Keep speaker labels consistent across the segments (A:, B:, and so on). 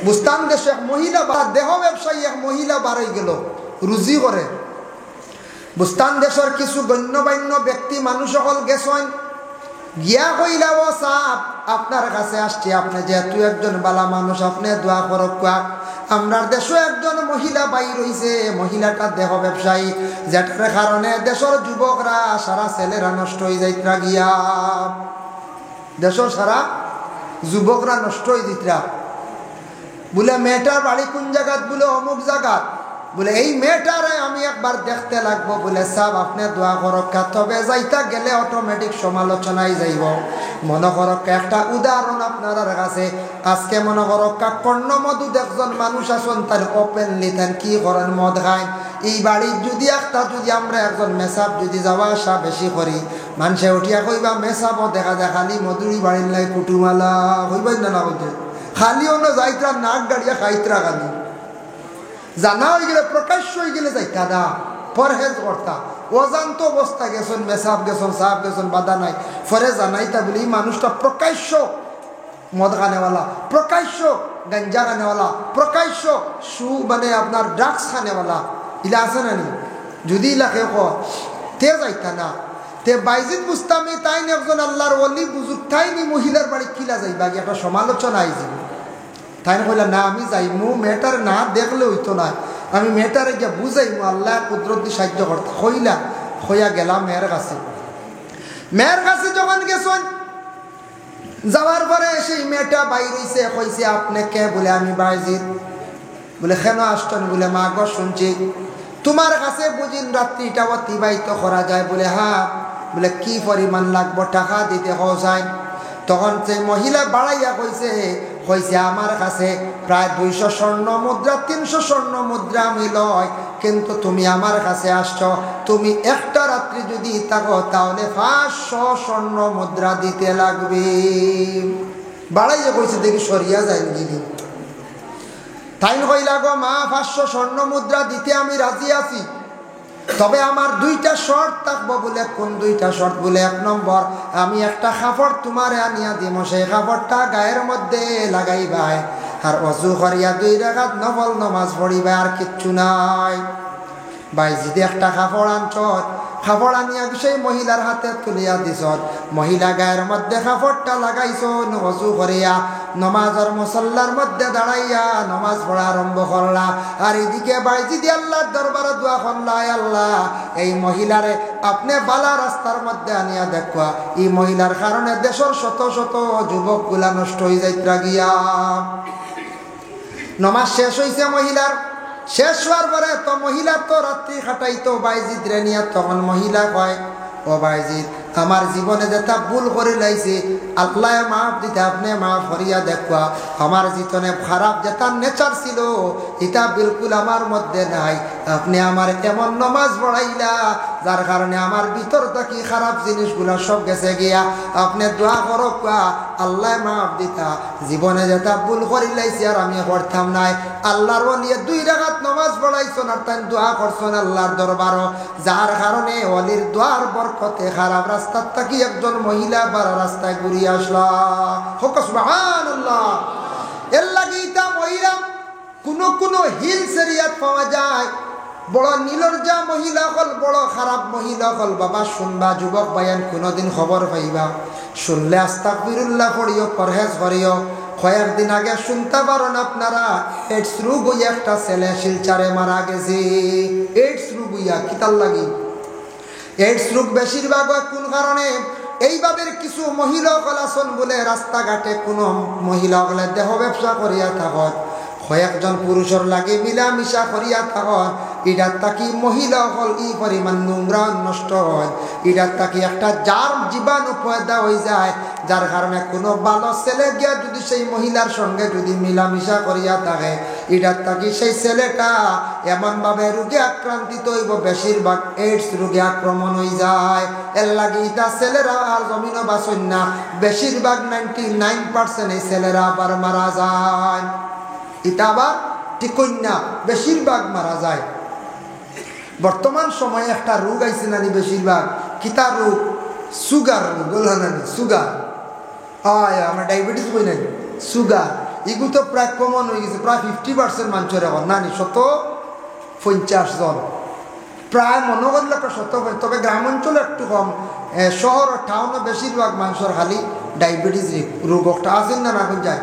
A: বুস্তান দেশে এক মহিলা দেহ ব্যবসায়ী এক মহিলা বাড়াই গেল রুজি করে। বুস্তান দেশের কিছু গণ্যমান্য ব্যক্তি মানুষ সকল গেছেন, গিয়া কইলা ও সাপ আপনার কাছে আসছি, আপনি যেহেতু একজন বালা মানুষ আপনি দোয়া করক। আমরা দেশে একজন মহিলা বাই রইছে, মহিলাটা দেহ ব্যবসায়ী, যেটার কারণে দেশের যুবকরা সারা ছেলেরা নষ্ট হয়ে যাইতরা, গিয়া দেশের সারা যুবকরা নষ্ট হয়ে দিতরা। বলে মেয়েটার বাড়ি কোন জায়গাত? বলে অমুক জায়গাত। বলে এই মেয়েটারে আমি একবার দেখতে লাগবো। বলে সাব আপনি দোয়া করক্কা, তবে যাইতা গেলে অটোমেটিক সমালোচনায় যাইব। মনে করক্কা একটা উদাহরণ আপনার কাছে আজকে মনে করক্কা কর্ণমধুদ একজন মানুষ আছেন, তার ওপেনলি তার কি করেন মদ খায়। এই বাড়ির যদি একটা যদি আমরা একজন মেসাব যদি যাওয়া আসা বেশি করি, মানুষে উঠিয়া কইবা মেসাবও দেখা যায় খালি মধুরি বাড়ির লাই কুটুমালা হইবাই না না হইতে খালি অন্য যাইতরা নাক গাড়িয়া খাইতরা খালি জানা হয়ে গেলে প্রকাশ্য হয়ে গেলে যাইতা না, পরহেজ করতা। অজান্ত অবস্থা গেছেন মেসাব গেছেন সাহাব গেছেন বাধা নাই, পরে জানাইতা বলি মানুষটা প্রকাশ্য মদ খানেওয়ালা, প্রকাশ্য গঞ্জা খানেওয়ালা, প্রকাশ্য মানে আপনার ড্রাগস খানেওয়ালা ইলা আছে না নি? যদি ইলাকে তে যাইতা না। তে বাইজিদ বুস্তামি তাই একজন আল্লাহর ওলি বুজুর্গ তাইনি মহিলার বাড়ি কিলা যাইবা, একটা সমালোচনা আইছিল। তাই কইলা না আমি যাইমু, মেয়েটার না দেখলে হইতো না, আমি মেয়েটারে গিয়া বুঝাইমু, আল্লাহ কুদরত দিয়ে সাহায্য করতে হইলা। হইয়া গেলাম মেয়ের কাছে। মেয়ের কাছে যখন গেছেন, যাওয়ার পরে সেই মেয়েটা বাইর হইছে, কইছে আপনি কে? বলে আমি বাইজিদ। বলে কেন আসছেন? বলে মা গো শুনছি তোমার কাছে বুঝিন রাত্রিটা অতিবাহিত করা যায়। বলে হ্যাঁ। বলে কি পরিমাণ লাগবো টাকা দিতে যায়? তখন সেই মহিলা বাড়াইয়া কইছে আমার কাছে প্রায় 200 স্বর্ণ মুদ্রা 300 স্বর্ণ মুদ্রা আমি লয়, কিন্তু তুমি আমার কাছে আসছ, তুমি একটা রাত্রি যদি থাকো তাহলে 500 স্বর্ণ মুদ্রা দিতে লাগবে। বাড়াইয়া কইছে দেখি সরিয়া যায় গিরি। তাই কইলা গো মা 500 স্বর্ণ মুদ্রা দিতে আমি রাজি আছি, তবে আমার 2টা শর্ত থাকবো। বলে কোন 2টা শর্ত? বলে 1 নম্বর আমি একটা কাপড় তোমারে আনিয়া দিব, সেই কাপড়টা গায়ের মধ্যে লাগাইবাই, আর অজু করিয়া 2 রাকাত নফল নামাজ পড়িবা, আর কিচ্ছু নাই। ভাই যদি একটা কাপড় আনছ, কাপড় আনিয়া সেই মহিলার হাতে তুলিয়া দিছ, মহিলা গায়ের মধ্যে কাপড়টা লাগাইছ, অজু করিয়া নমাজের মুসল্লার মধ্যে দাঁড়াইয়া নমাজ পড়া আরম্ভ করলা। আর এদিকে বাইজি দিয়ে আল্লাহর দরবারে দোয়া করলা, আল্লাহ এই মহিলারে আপনি বালা রাস্তার মধ্যে আনিয়া দেখা, এই মহিলার কারণে দেশের শত শত যুবক গুলা নষ্ট হয়ে যাইতরা গিয়া। নমাজ শেষ হয়েছে মহিলার, শেষ হওয়ার পরে তো মহিলা তো রাত্রি খাটাইতো বাইজিদ রে নিয়া। তখন মহিলা কয় ও বাইজিদ আমার জীবনে যেটা ভুল করে লাইছে আল্লাহ মাফ দিতে, আপনি মাফ করিয়া দেখা। আমার জীবনে খারাপ যেটা নেচার ছিল এটা বিলকুল আমার মধ্যে নাই, আপনি আমার এমন নমাজ পড়াইলা যার কারণে আমার ভিতর থেকে খারাপ জিনিসগুলো সব গেছে গিয়া। আপনি দোয়া করো আল্লাহ মাফ দিতা, জীবনে যেটা ভুল করে লাইছি আর আমি করতাম নাই। আল্লাহর নিয়ে 2 রাকাত নমাজ পড়াইছেন আর তাই দোয়া করছেন আল্লাহর দরবারও, যার কারণে ওলির দোয়ার বরকতে খারাপ রাস্তার থাকি একজন মহিলা বাড়া রাস্তায় ঘুরিয়ে আসলা। সুবহানাল্লাহ। এর লাগি এটা মহিলা কোন হিলস এরিয়াত পাওয়া যায়, বড় নিলজ্জা মহিলা হল, বড় খারাপ মহিলা হল। বাবা শুনবা যুবক বায়ান কোনোদিন খবর পাইবা, শুনলে আস্তাগফিরুল্লাহ পড়িও, পরহেজ করিও। কয়েকদিন আগে শুনতে পারেন আপনারা এইডস রোগ হইয়া একটা ছেলে শিলচারে মারা গেছে। এইডস রোগ হইয়া কিতার লাগি? এইডস রোগ বেশিরভাগ কোন কারণে? এইভাবে কিছু মহিলা হল আসন বলে রাস্তাঘাটে কোনো মহিলা হলে দেহ ব্যবসা করিয়া থাকত, কয়েকজন পুরুষের লাগে মিলামিশা করিয়া থাকত, এটার তাকি মহিলা হল ই পরিমাণ নোংরা নষ্ট হয়, এটার তাকি একটা যার জীবাণু পয়দা হয়ে যায়, যার কারণে কোনো ভালো ছেলে গিয়া যদি সেই মহিলার সঙ্গে যদি মিলামিশা করিয়া থাকে, এটার তাকি সেই ছেলেটা এমনভাবে রোগে আক্রান্তিত হইব, বেশিরভাগ এইডস রোগে আক্রমণ হয়ে যায়। এর লাগে এটা ছেলেরা আর জমিনও বাঁচেন না, বেশিরভাগ 99% এই ছেলেরা আবার মারা যায়। এটা আবার ঠিক না, বেশিরভাগ মারা যায়। বর্তমান সময়ে একটা রোগ আইছে নানি, বেশিরভাগ কিতা রোগ? সুগার রোগ। বললাম নানি সুগার, আমার ডায়াবেটিস বই নাই, সুগার। এগু তো প্রায় কমন হয়ে গেছে, প্রায় 50% মানুষের এখন নানি 150 জন প্রায় মনে করলে 100, তবে গ্রাম অঞ্চলে একটু কম, শহর টাউনে বেশিরভাগ মানুষের খালি ডায়াবেটিস রোগটা আছেন না এখন যায়।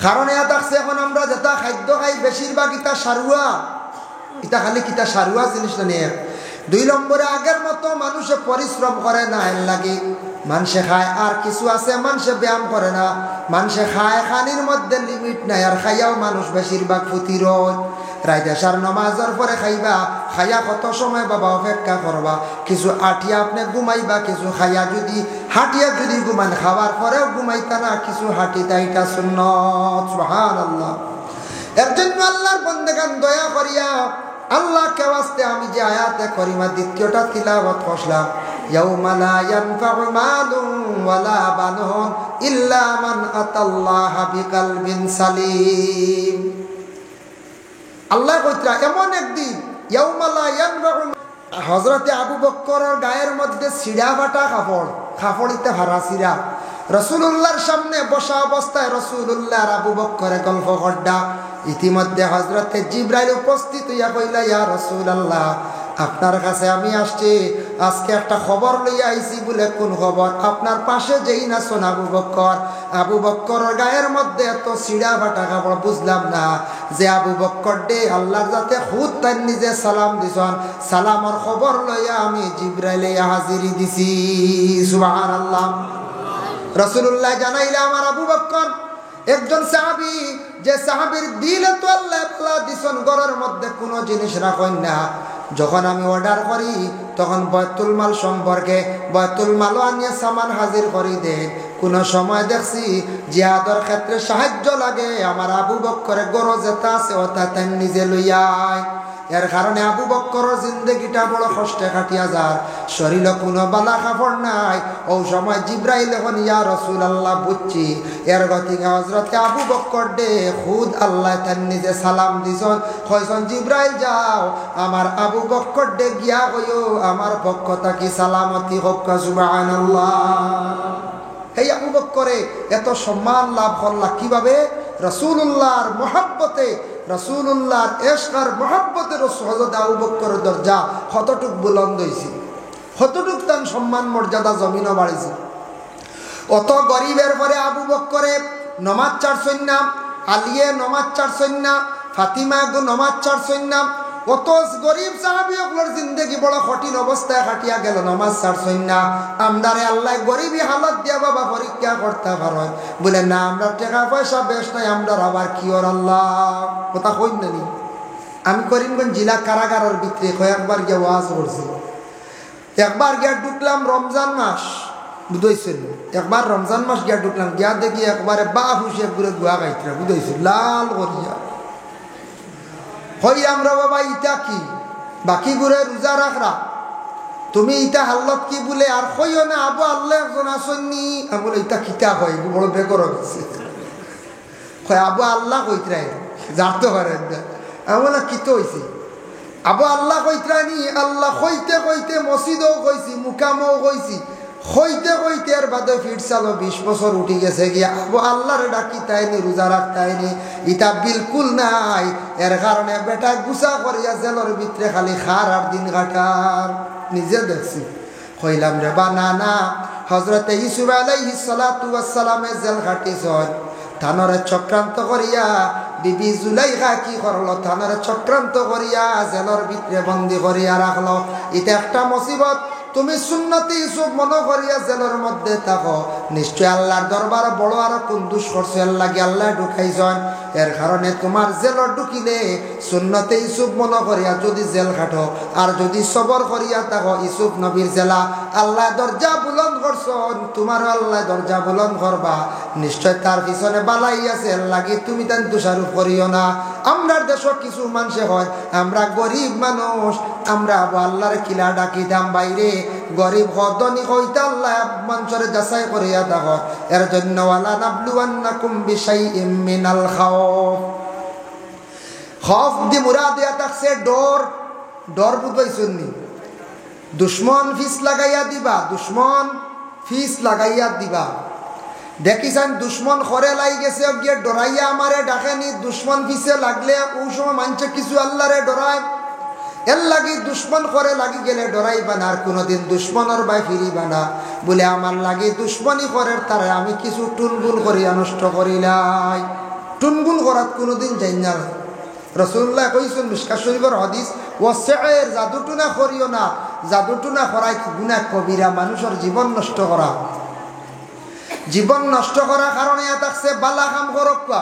A: কারণ এয়া থাকছে এখন আমরা যেটা খাদ্য খাই বেশিরভাগ ইটা সারুয়া, ইটা খালি কিতা সারুয়া জিনিসটা নিয়ে। 2 নম্বরে আগের মতো মানুষে পরিশ্রম করে না, এর লাগে মানুষে খায়। আর কিছু আছে মানুষে ব্যায়াম করে না, মানুষে খায়, খানির মধ্যে লিমিট নাই, আর খাইয়াও মানুষ বেশিরভাগ ফুতির রাইতেশার নমাজের পরে খাইবা, খাইয়া কত সময় বাবা অপেক্ষা করবা, কিছু আটিয়া আপনি ঘুমাইবা, কিছু খাইয়া যদি হাঁটিয়া যদি ঘুমান, খাওয়ার পরেও ঘুমাইতা না, কিছু হাঁটিতা, এটা সুন্নাত। সুবহানাল্লাহ। এর জন্য আল্লাহর বান্দাগান দয়া করিয়া আল্লাহকে ওয়াস্তে আমি যে আয়াতে করিমা দ্বিতীয়টা তিলাওয়াত করলাম, ইয়াউমা লা ইয়ানফাউ মালুন ওয়ালা বানুন ইল্লা মান আতাল্লাহা বিকলবিন সালিম। আল্লাহ কইরা এমন একদিন ইয়াউমা লা ইয়ানফাউ, হযরতে আবু বকরের গায়ের মধ্যে ছিড়া ফাটা কাপড়িতে ভরা ছিড়া, রাসূলুল্লাহর সামনে বসা অবস্থায় রাসূলুল্লাহ আর আবু বকরে গল্প করডা। ইতিমধ্যে হযরতে জিবরাইল উপস্থিত হইয়া কইলা, ইয়া রাসূলুল্লাহ, আপনার কাছে আমি আসছি, আজকে একটা খবর লইয়া আইছি। বলে কোন খবর? আপনার পাশে যেই নাচন আবু বকরের গায়ের মধ্যে এত ছিড়া ফাটা কাপড়, বুঝলাম না যে আবু বকর ডে আল্লাহর যাতে খুদ তার নিজে সালাম দিছন, সালামর খবর লইয়া আমি জিবরাইলে হাজিরি দিছি। সুবহানাল্লাহ। রাসূলুল্লাহ জানাইলে আমার আবু বকর একজন সাহাবী, যে সাহাবীর দিলে তো আল্লাহ দিছন ঘরের মধ্যে কোনো জিনিস রাখেন না। যখন আমি অর্ডার করি তখন বাইতুল মাল সম্পর্কে বাইতুল মালও আনিয়ে সামান হাজির করি দেন। কোনো সময় দেখছি জিহাদের ক্ষেত্রে সাহায্য লাগে, আমার আবু বকরে গরো যেটা আছে ওটা তাই নিজে লইয়ায়। এর কারণে আবু বকরের জিন্দগিটা বড় কষ্টে কাটিয়া যায়, শরীরে কোনো বালা কাপড় নাই। ও সময় জিবরাইল এখন, ইয়া রাসূলুল্লাহ, বুঝছি এর গতিকে হযরতে আবু বকর ডে খুদ আল্লাহ তার নিজে সালাম দিছন, কইছন জিবরাইল যাও আমার আবু বকর ডে গিয়া কইও আমার পক্ষ থাকি সালামতি হোক। সুবহানাল্লাহ। এই আবু বকরে এত সম্মান লাভ করলা কিভাবে? রাসূলুল্লাহর মহব্বতে, রাসূলুল্লাহর ইশকার মহব্বতে হযরত আবু বকরের দরজা কতটুক বুলন্দ হইছে, কতটুক তার সম্মান মর্যাদা জমিনও বাড়িছে। অত গরিবের পরে আবু বকরে নমাজ ছাড়ছেন না, আলিয়ে নমাজ ছাড়ছেন না, ফাতিমা গো নমাজ ছাড়ছেন না। অত গরিব সাহাবীগুলোর জিন্দেগি বড় কঠিন অবস্থায় কাটিয়া গেল, নামাজ ছাড়ছেন না। আমরারে আল্লাহ গরিবী হালত দিয়া বাবা পরীক্ষা করতে পারো, বলে না আমরা টাকা পয়সা বেশ নাই, আমরা আবার কি ওর আল্লাহ কথা কই নানি। আমি করিমগঞ্জ জেলা কারাগারের ভিতরে কয়েকবার গিয়ে ওয়াজ করছি। একবার গিয়া ঢুকলাম রমজান মাস, বুঝাইছেন, একবার রমজান মাস গিয়া ঢুকলাম, গিয়া দেখি একবারে বা হুসে ঘুরে গুয়া গাইতরা, বুঝাইছেন, লাল করিয়া হই আমরা বাবা ইটা কি বাকি ঘুরে রোজা রাখরা, তুমি ইটা হাল্লত কি বলে আর কইও না আবু আল্লাহ একজন আসেননি। আমি বলে ইটা কিতা হয়, বড় বেকর গেছে, আবু আল্লাহ কইতরাই জানতে পারেন না। আমি বলে কিতো হয়েছে? আবু আল্লাহ কইতরানি, আল্লাহ কইতে কইতে মসজিদও কইছি, মুকামও কইছি, হইতে হইতে এর বাদে ফিট চালো 20 বছর উঠি গেছে গিয়া আবু আল্লাহর ডাকি তাইনি, রোজা রাখতাইনি, ইটা বিলকুল নাই। এর কারণে বেটা গুছা করিয়া জেলের ভিতরে খালি খার আর দিন কাটার। নিজে দেখছি, কইলাম রে বা না না, হযরতে ইউসুফ আলাইহিস সালাতু ওয়াস সালামে জেল কাটিছন, থানরে চক্রান্ত করিয়া বিবি জুলাইখা কি করলো, থানরে চক্রান্ত করিয়া জেলের ভিতরে বন্দি করিয়া রাখলো। এটা একটা মুসিবত। তুমি সুন্নতি ইউসুফ মনে করিয়া জেলের মধ্যে থাকো, নিশ্চয় আল্লাহর দরবারে বড় আর কুন্দুস করছে, লাগে আল্লাহ ঢুকাইছেন। এর কারণে তোমার জেলর ঢুকিলে সুন্নতে ইউসুফ মনে করিয়া যদি জেল খাটো, আর যদি সবর করিয়া থাকো ইউসুফ নবীর জেলা আল্লাহ দরজা বুলন্দ করছেন, তোমার আল্লাহ দরজা বুলন্দ করবা, নিশ্চয় তার পিছনে বালাই আছে, লাগি তুমি তান তুষারোপ করিও না। আমরা দেশ কিছু মানুষে হয়, আমরা গরিব মানুষ, আমরা আল্লাহর কিলা ডাকি দাম বাইরে গরিব হদনি হইতে আল্লাহ মানুষের যাচাই করিয়া দেখো। এর জন্য ওয়ালা নাবলুয়ান্নাকুম বিশাইইম মিনাল খাউফ, খৌফ দি মুরাদিয়া থাকছে ডর। ডর বুঝাইছেন নি? দুশ্মন ফিস লাগাইয়া দিবা, দুশ্মন ফিস লাগাইয়া দিবা। দেখিছেন দুশ্মন খরে লাই গেছে গিয়ে ডরাইয়া আমারে ডাকেনি, দুশ্মন পিছে লাগলে ওই সময় মানছে কিছু আল্লাহরে ডরায়, এর লাগি দুশ্মন করে লাগি গেলে ডরাইবা না, আর কোনোদিন দুশ্মনের বাই ফিরিবা না। বলে আমার লাগি দুশ্মনী করে তারা আমি কিছু টুনগুল করিয়া নষ্ট করিলাই, টুনগুল করাত কোনোদিন যাই না। রাসূলুল্লাহ কইছেন মিশকাত শরীফের হাদিস, ও সের জাদুটুনা করিও না, জাদুটুনা করাই গুনাহ কবিরা, মানুষের জীবন নষ্ট করা। জীবন নষ্ট করার কারণে থাকছে বালা কাম করবা,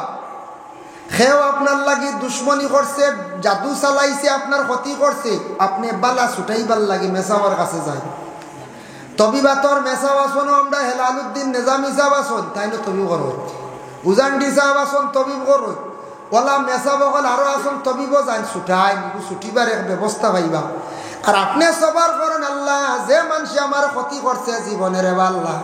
A: সেও আপনার লাগি দুশ্মনী করছে, জাদু চালাইছে, আপনার ক্ষতি করছে, আপনি বালা ছুটাইবার লাগি মেসাওয়ার কাছে যায়। তবিবাতর মেসাও আসন আমরা হেলালুদ্দিন নিজামী সাহেব আসন, তাই না তবিব করো, উজান্ডি সাহেব আসন তবিব করো, ওলা মেসা বকল আরো আসন তবিব যান ছুটাই, ছুটিবার এক ব্যবস্থা পাইবা। আর আপনি সবার করেন আল্লাহ যে মানুষে আমার ক্ষতি করছে জীবনের, আল্লাহ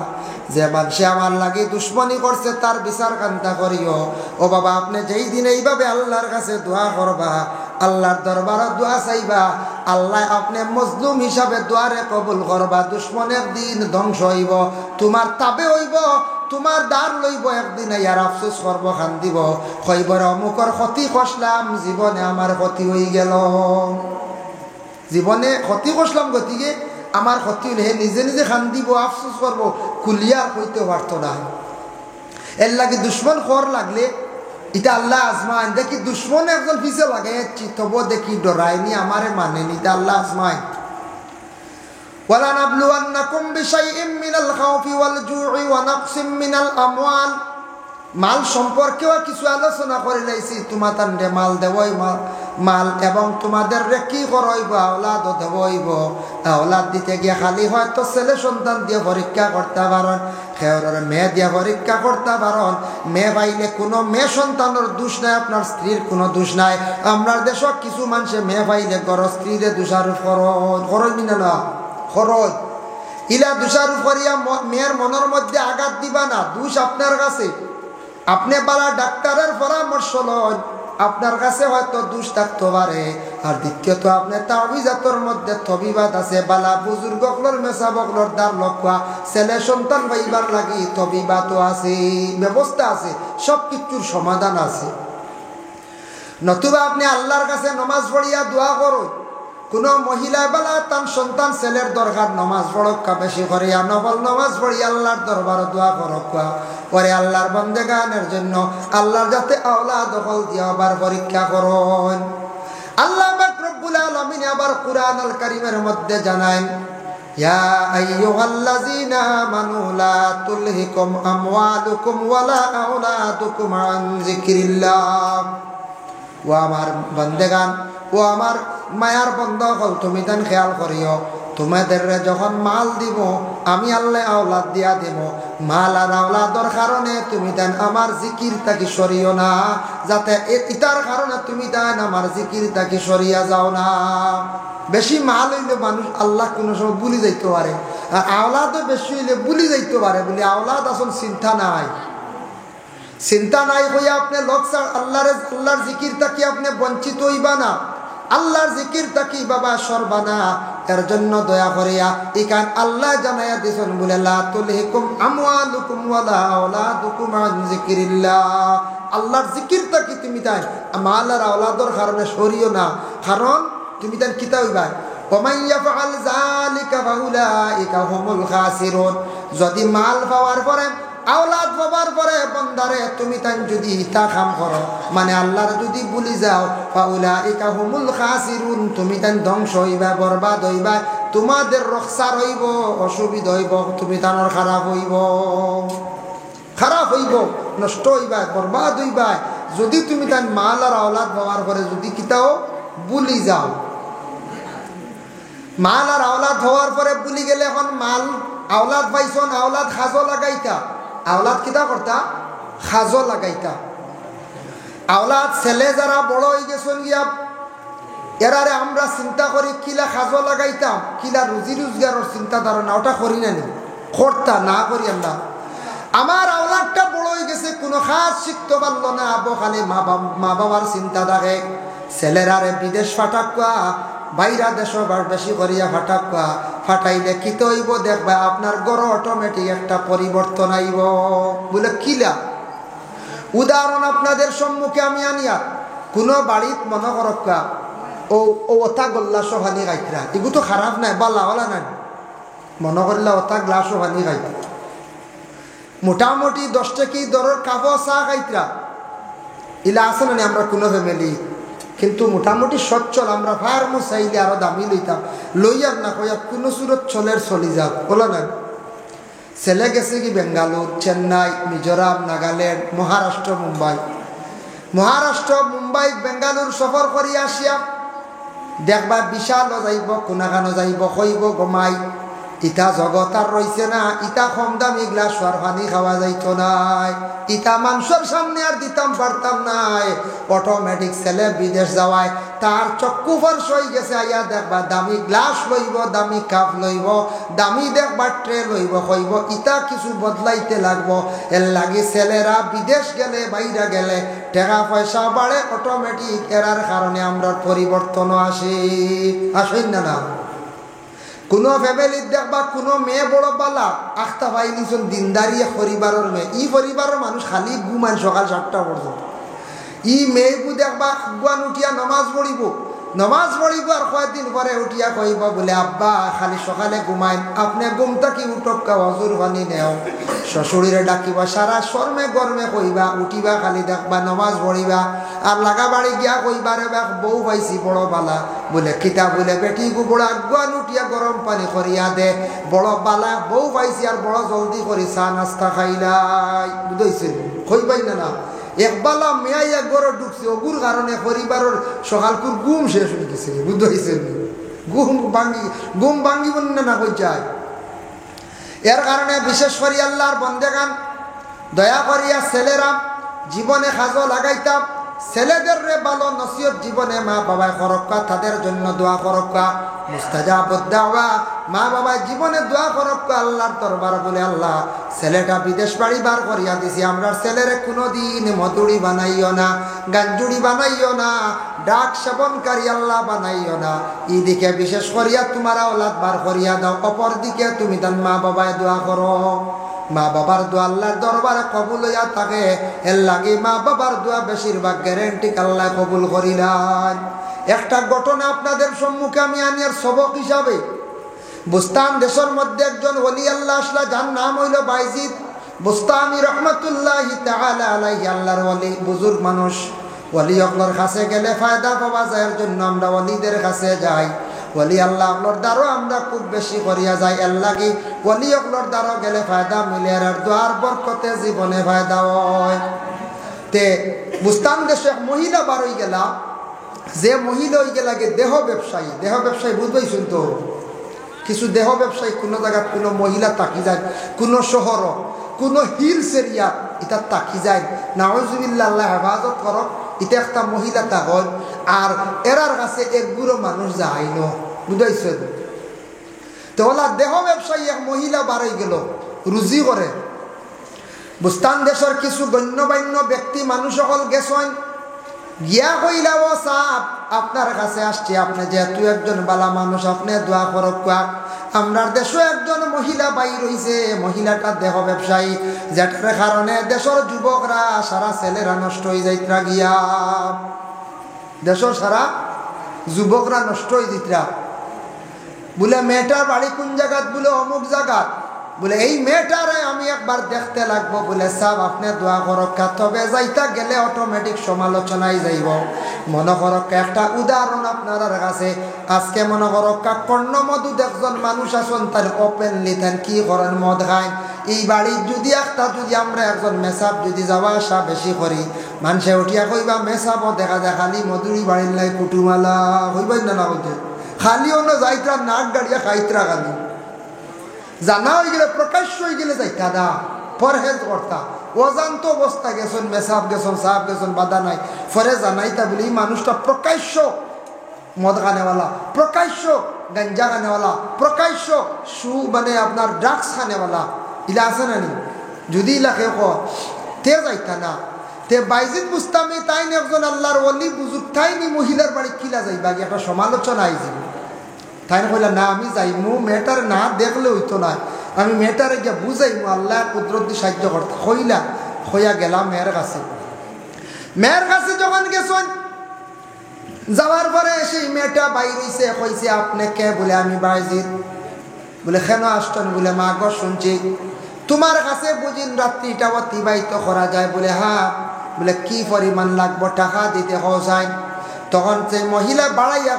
A: যে মানুষে আমার লাগে দুশ্মনী করছে তার বিচার কান্তা করিও। ও বাবা, আপনি যেই দিন এইভাবে আল্লাহর কাছে দোয়া করবা, আল্লাহর দরবারে দোয়া চাইবা, আল্লাহ আপনি মজলুম হিসাবে দোয়ারে কবুল করবা। দুশ্মনের দিন ধ্বংস হইব, তোমার তাবে হইব, তোমার দ্বার লইব, একদিন ইয়ার আফসোস করব, খান দিব, কইবর অমুকর ক্ষতি করলাম, জীবনে আমার ক্ষতি হয়ে গেল, জীবনে ক্ষতি করলাম, গতিকে আমার ক্ষতি হলে নিজে নিজে খান দিব, আফসোস করবো, কুলিয়ার হইতে পারতো না। এর লাগে দুশ্মন খর লাগলে এটা আল্লাহ আজমাইন, দেখি দুশ্মন একজন পিছে লাগাইছি তবু দেখি ডরায়নি, আমারে মানেনি, এটা আল্লাহ আজমাইন। ওয়ালানাবলুওয়ান্নাকুম বিশাইইম মিনাল খাউফি ওয়াল জু'i ওয়া নাকসিম মিনাল আমওয়াল, মাল সম্পর্কেও কিছু আলোচনা করে লাইছি। তোমাদের মাল দেবই মাল, এবং তোমাদের কি করইব, আওলাদ দেবইব। আওলাদ দিতে গিয়ে খালি হয়তো ছেলে সন্তান দিয়ে পরীক্ষা করতে পারেন, খেয়ার মেয়ে দিয়ে পরীক্ষা করতে পারেন। মেয়ে পাইলে কোনো মেয়ে সন্তানের দোষ নাই, আপনার স্ত্রীর কোনো দোষ নাই। আপনার দেশ কিছু মানুষে মেয়ে পাইলে গড় স্ত্রীরে দোষারোপ খরচ মিলে না, খরচ ইলা দোষারোপ করিয়া মেয়ের মনের মধ্যে আঘাত দিবা না, দোষ আপনার কাছে। আপনি বালা ডাক্তারের পরামর্শ লন, আপনার কাছে হয়তো দোষ থাকতে পারে। আর দ্বিতীয়ত আপনি তাবিজাতর মধ্যে তবিবাত আছে, বালা বুজুর্গ বকলর মেসা বকলর দার লক্ষা ছেলে সন্তান পাইবার লাগি তবিবাতও আছে, ব্যবস্থা আছে, সব কিছুর সমাধান আছে। নতুবা আপনি আল্লাহর কাছে নমাজ পড়িয়া দোয়া করুন। কোন মহিলা বেলা তার সন্তান ছেলের দরকার নমাজ পড়ক্কা বেশি করিয়া নফল নমাজ পড়ি আল্লাহর দরবার দোয়া করক্কা পরে আল্লাহর বান্দেগানের জন্য আল্লাহর যাতে আওলাদ দখল দিয়ে আবার পরীক্ষা করুন। আল্লাহ পাক রব্বুল আলামিন আবার কুরআন আল কারীমের মধ্যে জানায়, ইয়া আইয়ুহাল্লাযীনা আমানু লা তুলহিকুম আমওয়ালুকুম ওয়ালা আওলাদুকুম আন যিকরিল্লাহ। ও আমার বান্দেগান, ও আমার মায়ার বন্ধ হল, তুমি তান খেয়াল করিও, তোমাদের যখন মাল দিব আমি আল্লাহ আওলাদ দিয়া দেব, মাল আর আওলাদর কারণে তুমি তান আমার জিকির তাকি সরিও না, যাতে ইতার কারণে তুমি তান আমার জিকির তাকি সরিয়া যাও না। বেশি মাল হইলে মানুষ আল্লাহ কোনো সময় ভুলি যাইতে পারে, আর আওলাদও বেশি হইলে ভুলি যাইতে পারে। বলে আওলাদ আসলে চিন্তা নাই, চিন্তা নাই হইয়া আপনি লোক আল্লাহর জিকির তাকি আপনি বঞ্চিত হইবা না, আল্লাহর জিকির তাকি বাবা সরবা না। এর জন্য দয়া করিয়া ইকান আল্লাহ জানাইয়া দিছেন, বলে লা তুলহিকুম আমওয়ালুকুম ওয়ালা আওলাদুকুম আন যিকরিল্লাহ। আল্লাহর জিকির তাকি তুমি তাই মাল আর আওলাদর কারণে সরিও না, কারণ তুমি তাই কিতা হইবা, ওমান ইয়াফআল যালিকা ফাউলাইকা হুমুল খাসিরুন। যদি মাল পাওয়ার পরে আওলাদ পাবার পরে বন্দারে তুমি তাই যদি ইতা কাম করো, মানে আল্লাহর যদি ভুলি যাও, ফাউলাইকা হুমুল খাসিরুন, তুমি তাই ধ্বংস হইবা, বরবাদ হইবা, তোমাদের রক্ষার হইব, অসুবিধা হইব, তুমি তানোর খারাপ হইব, নষ্ট হইবা, বরবাদ হইবা। যদি তুমি তাই মাল আর আওলাদ পাওয়ার পরে যদি কিতাও ভুলি যাও, মাল আর আওলাদ হওয়ার পরে ভুলি গেলে, এখন মাল আওলাদ পাইছন, আওলাদ খাজো লাগাইতা, আওলাদ কিতা করতা, খাজো লাগাইতা। আওলাদ ছেলে যারা বড় হয়ে গেছেন গিয়া, এরারে আমরা চিন্তা করি কিলা খাজো লাগাইতাম, কিলা রুজি রোজগারের চিন্তা ধারণা ওটা করি না, করতা না করি আমরা। আমার আওলাদটা বড় হয়ে গেছে, কোনো খাস শিখতে পারলো না, আবো খালি মা বাবার চিন্তা থাকে, ছেলেরারে বিদেশ পাঠাকা, বাইরা দেশ বেশি করিয়া ফাটাকা ফাটাইলে কি তো হইব দেখবা আপনার গড় অটোমেটিক একটা পরিবর্তন আইব বলে কিলা উদাহরণ আপনাদের সম্মুখে আমি আনিয়া কোনো বাড়িত মনে করক্কা ও ওটা গল্লা সোহানি গাইতরা এগু তো খারাপ নাই বাল্লা হলা নাই মনে করলে ওটা গ্লাস সোহানি গাইত মোটামুটি 10 টাকি দরের কাপড় চা গাইতরা ইলা আছে না আমরা কোনো ফ্যামিলি কিন্তু মোটামুটি সচ্ছল আমরা ফার্মো চাইলে আরো দামি লইতাম লইয়ার না কইয়া কোনো সুরত চলের চলি যাক বলো না ছেলে গেছে কি বেঙ্গালুর চেন্নাই মিজোরাম নাগাল্যান্ড মহারাষ্ট্র মুম্বাই বেঙ্গালুর সফর করি আসিয়া দেখবা বিশালও যাইব কোনাখানো যাইব কইব গমাই ইটা জগৎ আর রয়েছে না ইটা কম দামি গ্লাস আর পানি খাওয়া যাইত নাই ইটা মানুষের সামনে আর দিতাম পারতাম নাই অটোমেটিক ছেলে বিদেশ যাওয়ায় তার চক্ষু ফর্স হয়ে গেছে আইয়া দেখবা দামি গ্লাস লইব দামি কাপ লইব দামি দেখবা ট্রে লইব কইব ইটা কিছু বদলাইতে লাগবো এর লাগে ছেলেরা বিদেশ গেলে বাইরে গেলে টাকা পয়সা বাড়ে অটোমেটিক এরার কারণে আমরা পরিবর্তনও আসেন না কোনো ফ্যামিলির দেখবা কোনো মেয়ে বড় বালা আখতা ভাই নিছন দিনদারিয়ে পরিবারের মেয়ে ই পরিবারের মানুষ খালি ঘুমান সকাল 7টা পর্যন্ত ই মেয়েকু দেখবা গুয়ান উঠিয়া নমাজ পড়িব আর কয়েকদিন পরে উঠিয়া কইব বলে আব্বা খালি সকালে ঘুমাইন আপনি ঘুমটা কি উঠক্কা হজুর পানি নেও শ্বশুরে ডাকিবা সারা শর্মে গরমে কইবা উঠিবা খালি দেখবা নমাজ পড়িবা আর লাগা বাড়ি গিয়া কইবা রে বউ পাইছি বড় বালা বলে কিতা বলে বেটি গু বড় আগুয়ান উঠিয়া গরম পানি করিয়া দে বড় বালা বউ পাইছি আর বড় জলদি করি চা নাস্তা খাইলাই বুঝাইছেন কইবাই না একবালা মেয়াইয়া গড় ঢুকছে ওগুর কারণে পরিবারের সকালকুর ঘুম শেষ হয়ে গেছে বুঝতে ঘুম ভাঙ্গিব না কই যায় এর কারণে বিশেষ করে আল্লাহর বন্দেগান দয়া করিয়া ছেলেরা জীবনে কাজও লাগাইতাম ছেলেদের রে ভালো নসিহত জীবনে মা বাবায় করক্কা তাদের জন্য দোয়া করক্কা মুস্তাজাবুদ দাওয়া মা বাবা জীবনে দোয়া করক্কা আল্লাহর দরবার বলে আল্লাহ ছেলেটা বিদেশ বাড়ি বার করিয়া দিছি আমরা ছেলেরে কোনোদিন মধুরি বানাইও না গাঞ্জুড়ি বানাইও না ডাক সেবনকারী আল্লাহ বানাইও না এদিকে বিশেষ করিয়া তোমার আওলাদ বার করিয়া দাও অপর দিকে তুমি তার মা বাবায় দোয়া করো মা বাবার দোয়া আল্লাহর দরবারে কবুল হইয়া থাকে এর লাগে মা বাবার দোয়া বেশিরভাগ গ্যারেন্টি আল্লাহ কবুল করিলেন একটা ঘটনা আপনাদের সম্মুখে আমি আনিয়ার সবক হিসাবে বুস্তান দেশের মধ্যে একজন ওলি আল্লাহ আসলা যার নাম হইল বাইজিদ বুস্তামি রহমতুল্লাহি তাআলা আলাইহি আল্লাহর ওলি বুজুর্গ মানুষ ওলি অকলর কাছে গেলে ফায়দা পাওয়া যায় এর জন্য আমরা ওলিদের কাছে যাই ওলি আল্লাহ অকলর দ্বারও আমরা খুব বেশি করিয়া যাই এর লাগি ওলি অকলর দ্বারও গেলে ফায়দা মিলে আর দোয়ার বরকতে জীবনে ফায়দা হয় তে বুস্তান দেশে এক মহিলা বার হয়ে গেলা যে মহিলা হয়ে গেলাগে দেহ ব্যবসায়ী বুঝবাইছেন তো কিছু দেহ ব্যবসায়ী কোনো জায়গায় কোনো মহিলা তাকি যায় কোনো শহর কোনো হিলস এরিয়া এটা তাকি যায় নাউজুবিল্লাহ আল্লাহ হেফাজত করক এটা একটা মহিলা তা হয় আর এরার কাছে একগুলো মানুষ যায় ন বুঝাইছেন তো ওলা দেহ ব্যবসায়ী এক মহিলা বাড়াই গেল রুজি করে বুস্তান দেশের কিছু গণ্যমান্য ব্যক্তি মানুষ সকল গেছেন গিয়া কইলা ও সাপ আপনার কাছে আসছে আপনি যেহেতু একজন বালা মানুষ আপনি দোয়া করক আমরার দেশে একজন মহিলা বাই রইছে মহিলাটা দেহ ব্যবসায়ী যেটার কারণে দেশের যুবকরা সারা ছেলেরা নষ্ট হয়ে যাইতরা গিয়া দেশের সারা যুবকরা নষ্ট হয়ে যাইতরা বলে মেয়েটার বাড়ি কোন জায়গাত বলে অমুক জায়গাত বলে এই মেয়েটারে আমি একবার দেখতে লাগবো বলে সাব আপনি দোয়া করক্কা তবে যাইতা গেলে অটোমেটিক সমালোচনায় যাইব মনে করক্কা একটা উদাহরণ আপনার কাছে আজকে মনে করক্কা কর্ণমধু একজন মানুষ আছেন তার ওপেনলি তার কি করেন মদ খায় এই বাড়ির যদি একটা যদি আমরা একজন মেসাব যদি যাওয়া আসা বেশি করি মানুষে উঠিয়া কইবা মেসাবও দেখা যায় খালি মধুরি বাড়ির লাই কুটুমালা হইবাই না বলতে খালি অন্য যাইতরা নাক গাড়িয়া খাইতরা খালি জানা হয়ে গেলে প্রকাশ্য হয়ে গেলে যাইতা দা পরহেজ করতা অজান্ত অবস্থা গেছেন মেসাব গেছেন সাহাব গেছেন বাধা নাই ফরে জানাইতা বলি এই মানুষটা প্রকাশ্য মদ খানেওয়ালা প্রকাশ্য গঞ্জা খানেওয়ালা প্রকাশ্য মানে আপনার ড্রাগস খানেওয়ালা ইলা আছে না নি যদি ইলাকে তে যাইতা না তে বাইজিদ বুস্তামি তাই একজন আল্লাহর ওলি বুজুর্গ তাইনি মহিলার বাড়ি কিলা যাইবা একটা সমালোচনা আইছিল তাই কইলা না আমি যাইমু মেয়েটার না দেখলে হইতো না আমি মেয়েটারে গিয়া বুঝাইমু আল্লাহ কুদরত দিয়ে সাহায্য করতে হইলা হইয়া গেলাম মেয়ের কাছে যখন গেছেন যাওয়ার পরে সেই মেয়েটা বাইর হইছে কইছে আপনি কে বলে আমি বাইজিদ বলে কেন আসছেন বলে মা গো শুনছি তোমার কাছে বুঝিন রাত্রিটা অতিবাহিত করা যায় বলে হ্যাঁ বলে কি পরিমাণ লাগবো টাকা দিতে যায় তখন সেই মহিলা বাড়াইয়া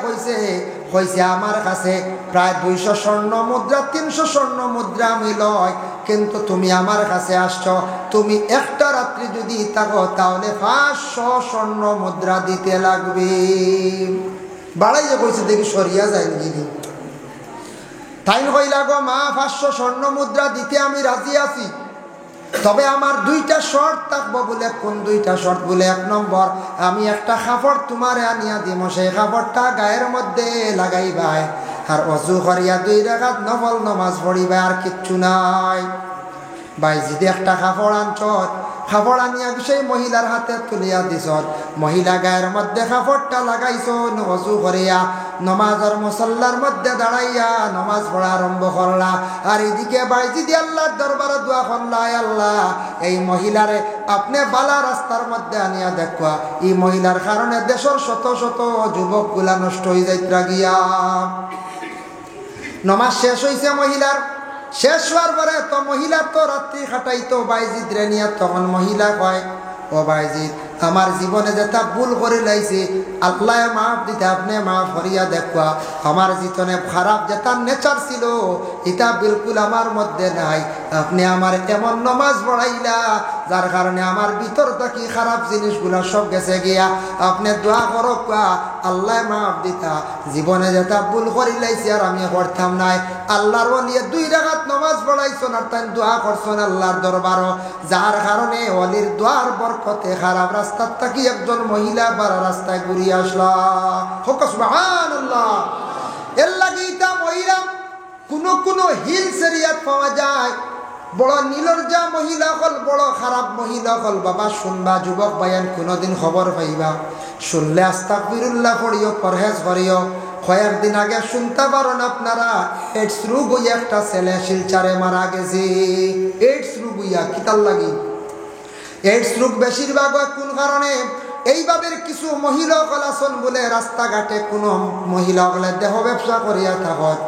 A: কইছে আমার কাছে প্রায় 200 স্বর্ণ মুদ্রা 300 স্বর্ণ মুদ্রা আমি লয় কিন্তু তুমি আমার কাছে আসছো তুমি একটা রাত্রি যদি থাকো তাহলে 500 স্বর্ণ মুদ্রা দিতে লাগবে বাড়াইয়া কইছে দেখি সরিয়া যায় নাকি তাই কইলা গো মা 500 স্বর্ণ মুদ্রা দিতে আমি রাজি আছি তবে আমার 2টা শর্ত থাকবো বলে কোন 2টা শর্ত বলে 1 নম্বর আমি একটা কাপড় তোমারে আনিয়া দিব সেই কাপড়টা গায়ের মধ্যে লাগাইবাই আর ওযু করিয়া 2 রাকাত নফল নামাজ পড়িবা আর কিচ্ছু নাই বাইজিদে একটা কাপড় আনছ কাপড় আনিয়া সেই মহিলার হাতে তুলিয়া দিছ মহিলা গায়ের মধ্যে কাপড়টা লাগাইছ ওযু করিয়া নমাজের মুসল্লার মধ্যে দাঁড়াইয়া নমাজ পড়া আরম্ভ করলা আর এদিকে বাইজিদে আল্লাহর দরবারে দোয়া করলা আল্লাহ এই মহিলারে আপনি বালা রাস্তার মধ্যে আনিয়া দেখবা এই মহিলার কারণে দেশের শত শত যুবকগুলা নষ্ট হয়ে যাইত্রা গিয়া নমাজ শেষ হইছে মহিলার শেষ হওয়ার পরে তো মহিলা তো রাত্রি খাটাইতো বাইজিদ রে নিয়া তখন মহিলা কয় ও বাইজিদ আমার জীবনে যেটা ভুল করে লাইছে আল্লাহ মাফ দিতে আপনি মাফ করিয়া দেখবা আমার জীবনে খারাপ যেটা নেচার ছিল এটা বিলকুল আমার মধ্যে নাই আপনি আমার এমন নমাজ পড়াইলা যার কারণে আমার ভিতর থেকে খারাপ জিনিসগুলো সব গেছে গিয়া আপনি দোয়া করো আল্লাহ মাফ দিতা জীবনে যেটা ভুল করে লাইছে আর আমি করতাম নাই আল্লাহর ওলি 2 রাকাত নামাজ পড়াইছেন আর তাই দোয়া করছেন আল্লাহর দরবারও যার কারণে ওলির দোয়ার বরকতে খারাপ রাস্তা থেকে একজন মহিলা বাড়া রাস্তায় ঘুরিয়ে আসলা হোক সুবহানাল্লাহ এর লাগি তা মহিলা কোন হিলস এরিয়াত পাওয়া যায় বড় নিলজ্জা মহিলা হল বড় খারাপ মহিলা হল বাবা শুনবা যুবক বায়ান কোনদিন খবর পাইবা শুনলে আস্তাগফিরুল্লাহ পড়িও পরহেজ করিও কয়েকদিন আগে শুনতে পারেন আপনারা এইডস রোগ হইয়া একটা ছেলে শিলচারে মারা গেছে এইডস রোগ হইয়া কিতাল লাগি এইডস রোগ বেশিরভাগ কোন কারণে এইভাবে কিছু মহিলা কলাসন বলে রাস্তাঘাটে কোনো মহিলা হলে দেহ ব্যবসা করিয়া থাকত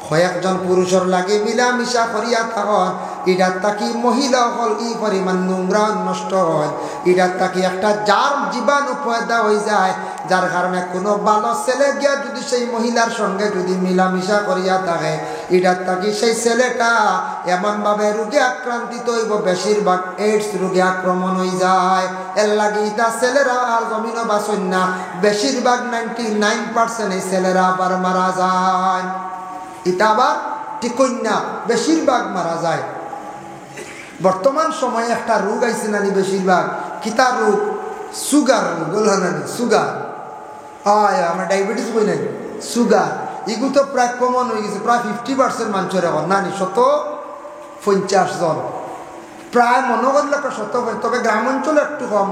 A: কয়েকজন পুরুষের লাগে মিলামিশা করিয়া থাকত এটার তাকি মহিলা হল ই পরিমাণ নোংরা নষ্ট হয় এটার তাকি একটা জার জীবাণু পয়দা হয়ে যায় যার কারণে কোনো ভালো ছেলে গিয়া যদি সেই মহিলার সঙ্গে যদি মিলামিশা করিয়া থাকে এটার তাকি সেই ছেলেটা এমনভাবে রোগে আক্রান্তিত হইব বেশিরভাগ এইডস রোগে আক্রমণ হয়ে যায় এর লাগে এটা ছেলেরা আর জমিনও বাঁচন না বেশিরভাগ 99% এই ছেলেরা আবার মারা যায় এটা আবার ঠিকই না বেশিরভাগ মারা যায় বর্তমান সময়ে একটা রোগ আইছে নানি বেশিরভাগ কিতা রোগ সুগার রোগ নানি সুগার আমার ডায়াবেটিস বই নাই সুগার এগুলো তো প্রায় কমন হয়ে গেছে প্রায় 50% মানুষের এখন নানি 150 জন প্রায় মনে করলে একটা 100 তবে গ্রাম অঞ্চলে একটু কম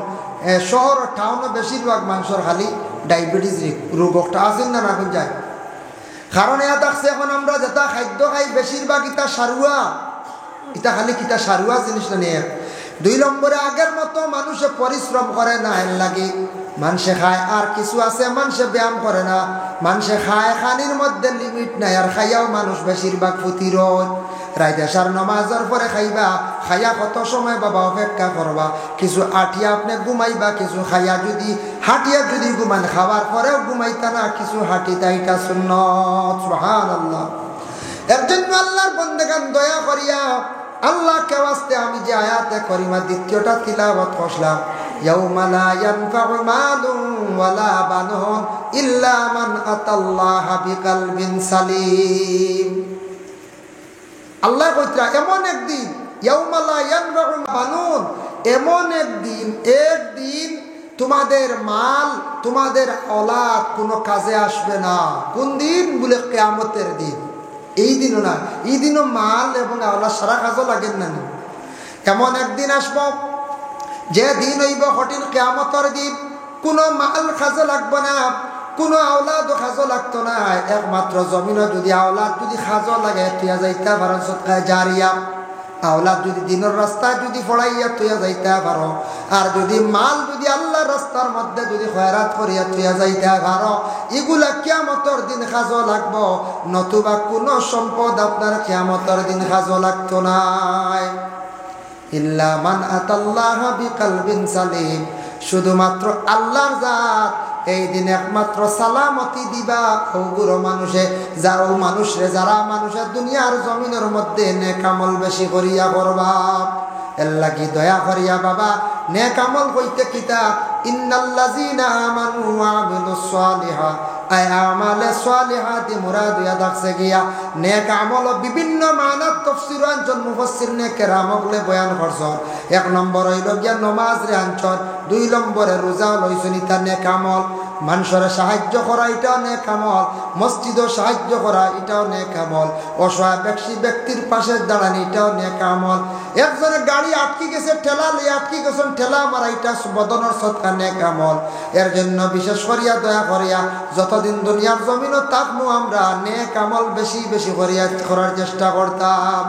A: শহর টাউনে বেশিরভাগ মানুষের খালি ডায়াবেটিস রোগটা আসেন না এখন যায় কারণ এয়া থাকছে এখন আমরা যেটা খাদ্য খাই বেশিরভাগ ইটা সারুয়া ইটা খালি কিতা সারুয়া জিনিসটা নিয়ে 2 নম্বরে আগের মতো মানুষে পরিশ্রম করে না এর লাগে মানুষে খায় আর কিছু আছে মানুষে ব্যায়াম করে না মানুষে খায় খানির মধ্যে লিমিট নাই আর খাইয়াও মানুষ বেশিরভাগ প্রতিরোধ রাইতেশার নমাজের পরে খাইবা খাইয়া কত সময় বাবা অপেক্ষা করবা কিছু আটিয়া আপনি ঘুমাইবা কিছু খাইয়া যদি হাঁটিয়া যদি ঘুমান খাওয়ার পরেও ঘুমাইতা না কিছু হাঁটিতা এটা সুন্নাত সুবহানাল্লাহ এর জন্য আল্লাহর বান্দাগান দয়া করিয়া আল্লাহ কে ওয়াস্তে আমি যে আয়াতে করিমা দ্বিতীয়টা তিলাওয়াত করলাম ইয়াউমা লা ইয়ানফাউ মালুন ওয়ালা বানুন ইল্লা মান আতাল্লাহা বিকলবিন সালিম আল্লাহ কইত্রা এমন একদিন ইয়াউমা লা ইয়ানফাউ বানুন এমন একদিন তোমাদের মাল তোমাদের औलाद কোনো কাজে আসবে না কোন দিন বলে কিয়ামতের দিন এই দিনও না এই দিনও মাল এবং আল্লাহ সারা কাজও লাগেন না এমন একদিন আসবো যে দিন হইব কঠিন কিয়ামতের দিন, কোনো মাল খাজো লাগবে না, কোনো আওলাদ খাজো লাগতো না। একমাত্র জমিন যদি আওলাদ যদি খাজো লাগে তুইয়া যাইতা পারো সদকা জারিয়া, আওলাদ যদি দিনের রাস্তায় যদি ফড়াইয়া তুইয়া যাইতা পারো, আর যদি মাল যদি আল্লাহর রাস্তার মধ্যে যদি খয়রাত করিয়া তুইয়া যাইতা পারো, এগুলা কিয়ামতের দিন খাজো লাগবো, নতুবা কোনো সম্পদ আপনার কিয়ামতের দিন খাজো লাগতো না। ইল্লা মান আতাল্লাহ বিকালবিন সালিম, শুধুমাত্র আল্লাহর জাত এই দিন একমাত্র সালামতি দিবা ওগুলো মানুষে, যারা মানুষরে যারা মানুষের দুনিয়ার জমিনের মধ্যে নেক আমল বেশি করিয়া করবা। এর লাগি দয়া করিয়া বাবা নেক আমল কইতে কিতা, ইন্নাল্লাযীনা আমানু ওয়া আমিলুস সালিহাত, আয় আমালে সালিহাতি মুরাদ ইয়া দেখছে গিয়া নেক আমল বিভিন্ন মানাত তাফসীর আনজন মুফাসসির নে কেরামগলে বয়ান করছেন। এক নম্বর হইল গিয়া নামাজ রে আনছেন, দুই নম্বরে রোজা লইছেন, ইতা নেক আমল। মানুষের সাহায্য করা এটাও নেক আমল, মসজিদও সাহায্য করা এটাও নেক আমল, অসহায় ব্যক্তির পাশে দাঁড়ানি এটাও নেক আমল। একজনের গাড়ি আটকে গেছে, ঠেলা লিয়ে আটকে গেছেন, ঠেলা মারা এটা বদনের সৎকা নেক আমল। এর জন্য বিশেষ করিয়া দয়া করিয়া যতদিন দুনিয়ার জমিনও থাকবো আমরা নেক আমল বেশি বেশি করিয়া করার চেষ্টা করতাম।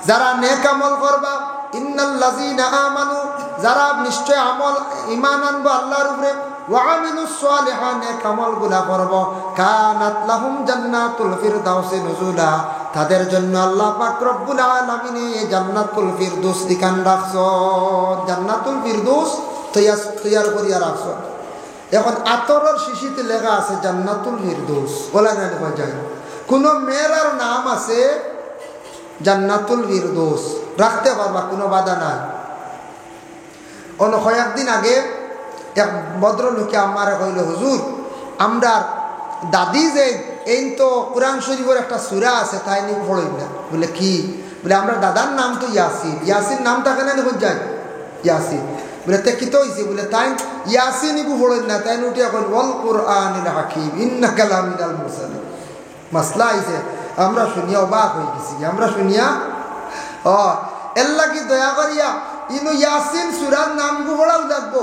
A: যারা নেক আমল করবা, ইন্নাল্লাযীনা আমানু, যারা নিশ্চয় আমল ঈমান আনবো আল্লাহর উপরে, ওয়া আমিলুস সালিহাত, নেক আমলগুলা করব, কানাত লাহুম জান্নাতুল ফিরদাউসি নুজুলা, তাদের জন্য আল্লাহ পাক রব্বুল আলামিন জান্নাতুল ফিরদৌস ঠিকান রাখছো, জান্নাতুল ফিরদৌস তৈয়ার করিয়া রাখছো। এখন আতরের শিশিতে লেখা আছে জান্নাতুল ফিরদৌস, বলা না লেখা যায়। কোন মেয়ের নাম আছে জান্নাতুল ফিরদৌস, রাখতে পারবা, কোনো বাধা নাই। কয়েকদিন আগে এক ভদ্রলোকে আমার কইল, হুজুর আমরা দাদি যে এই তো কোরআন শরীফের একটা সূরা আছে তাই নিয়ে পড়ই না। বলে কি? বলে আমরা দাদার নাম তো ইয়াসিন, ইয়াসিন নামটা কেন নিখোঁজ যায় ইয়াসিন। বলে তে কি তো হয়েছে? বলে তাই ইয়াসিন ইবু পড়ই না, তাই উঠে এখন ওয়াল কুরআনিল হাকিম ইন্নাকা লামিনাল মুরসালিন। মাসলা আইছে, আমরা শুনিয়া অবাক হয়ে গেছি, আমরা শুনিয়া এর লাগি দয়া করিয়া ইনু ইয়াসিন সূরার নাম গুবড়াও লাগবো।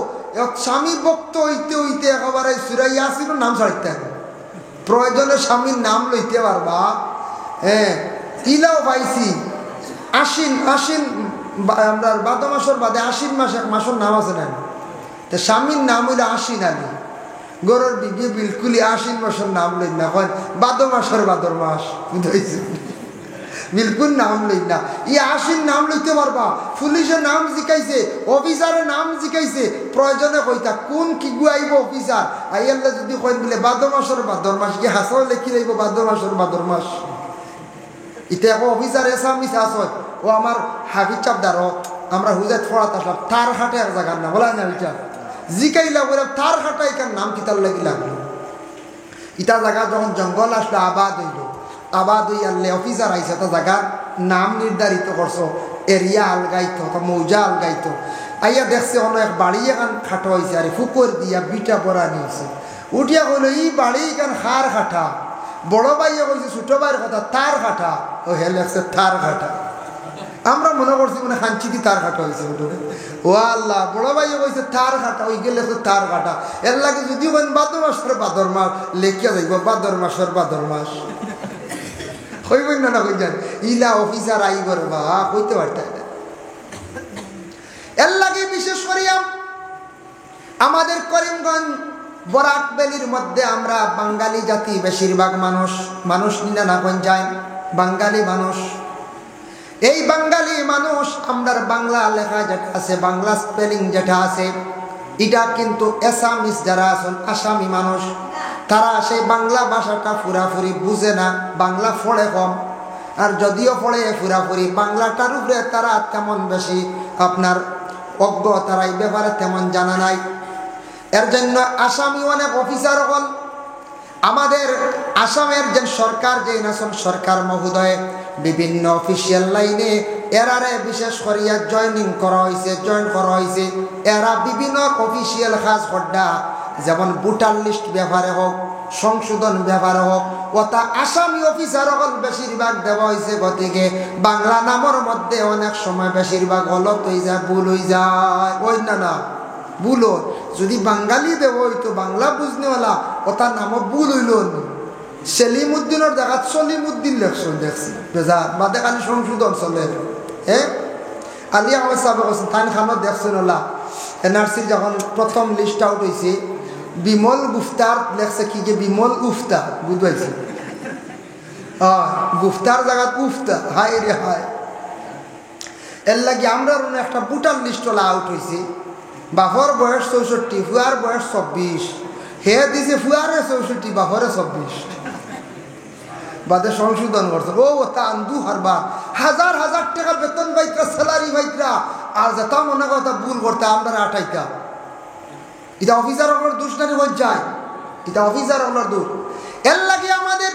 A: স্বামী ভক্ত হইতে হইতে একেবারে সূরা ইয়াসিনের নাম ছাড়তে হবে, প্রয়োজনে স্বামীর নাম লইতে পারবা। হ্যাঁ, ইলাও পাইছি আশ্বিন, আমরা বাদ মাসের বাদে আশ্বিন মাস এক মাসের নাম আছে না, তো স্বামীর নাম হইলে আশ্বিন আলী, গরুর বিবি বিলকুলই আশ্বিন মাসের নাম লই না, কয় বাদ মাসের বাদর মাস, বুঝাইছে বিলকুল নাম লই না। ই আশ্বিন নাম লইতে পারবা, পুলিশের নাম জিকাইছে, অফিসারের নাম জিকাইছে, প্রয়োজনে কইতা কোন কি গুয়াইব অফিসার আইয়াল্লা যদি কই বলে বাদ মাসের বাদর মাস, কি হাসাও লেখি লইব বাদ মাসের বাদর মাস। ইতে এক অফিসার এসা মিশা হয়, ও আমার হাফিজ চাপদারও আমরা হুজাত ফড়াত আসলাম, তার হাটে এক জায়গার না বলা না বিচার জিকাইলা বলে তার হাটা এখান নাম কিতার লাগি লাগলো। ইটা জায়গা যখন জঙ্গল আসলো আবাদ হইল, আবাদ হই আনলে অফিসার আইসে তো জায়গার নাম নির্ধারিত করছো, এরিয়া আলগাইতো, মৌজা আলগাইতো। আইয়া দেখছে অন্য এক বাড়ি এখান খাটো হয়েছে, আরে ফুকর দিয়া বিটা পরা নিয়েছে, উঠিয়া কইল ই বাড়ি এখান হার খাটা। বড় ভাইয়া কইছে ছোট ভাইয়ের কথা তার খাটা, ও হে লেখছে তার খাটা। আমরা মনে করছি মানে খানচিতি তার খাটা হয়েছে, ও আল্লাহ, বড় ভাইয়া কইছে তার খাটা, ওই গেলে তার খাটা। এর লাগে যদি বাদর মাসের বাদর মাস লেখিয়া যাইব, বাদর মাসের বাদর মাস হইবেন না, কই যান ইলা অফিসার আইব রে বা কইতে পারতে। এর লাগে বিশেষ করিয়া আমাদের করিমগঞ্জ বরাক ভ্যালির মধ্যে আমরা বাঙালি জাতি, বেশিরভাগ মানুষ নিরানব্বই যায় বাঙালি মানুষ। এই বাঙালি মানুষ আমরা বাংলা লেখা যেটা আছে, বাংলা স্পেলিং যেটা আছে, এটা কিন্তু আসামিস যারা আছেন আসামি মানুষ, তারা সেই বাংলা ভাষাটা পুরাপুরি বুঝে না, বাংলা পড়ে কম, আর যদিও পড়ে পুরাপুরি বাংলাটার উপরে তারা তেমন বেশি আপনার অজ্ঞ, তারা এই ব্যাপারে তেমন জানা নাই। এর জন্য আসামি অনেক অফিসার হল আমাদের আসামের যে সরকার, যে নাসন সরকার মহোদয় বিভিন্ন অফিসিয়াল লাইনে এরারে বিশেষ করিয়া জয়েন করা হয়েছে। এরা বিভিন্ন অফিসিয়াল কাজ করডা, যেমন ভোটার লিস্ট ব্যাপারে হোক, সংশোধন ব্যাপার হোক, ওটা আসামি অফিসার হল বেশিরভাগ দেওয়া হয়েছে। গতিকে বাংলা নামের মধ্যে অনেক সময় বেশিরভাগ গলত হয়ে যায়, ভুল হয়ে যায়। ওই না ভুল হয়, যদি বাঙালি দেওয়া হইতো বাংলা বুঝনেওয়ালা ওটা নামও ভুল হইল। সেলিম উদ্দিনের দেখাত সলিম উদ্দিন লেখছেন, দেখছি বেজার বাদে খালি সংশোধন চলে। হ্যাঁ, আলী আহমেদ সাহেব বলছেন তাইন খানত দেখছেন ওলা এনআরসির যখন প্রথম লিস্ট আউট হয়েছে, বিমল গুফতার লেখছে কি যে বিমল উফতা, বুঝবাইছে? গুফতার জায়গা উফতা, হাই রে হাই। এর লাগে আমরা একটা বুটার লিস্ট ওলা আউট হয়েছে। বাপর বয়স 64, ফুয়ার বয়স 24, হে দিছে ফুয়ারে 64, বাপরে 24। বাদে সংশোধন করছে। ও তা আন্দু হারবা হাজার হাজার টাকা বেতন পাইতরা, স্যালারি পাইতরা, আর যেটা মনে কথা ভুল করতে আমরা 28টা। এটা অফিসার হলার দোষ নাকি হয়ে যায়, এটা অফিসার হলার দোষ। এর লাগে আমাদের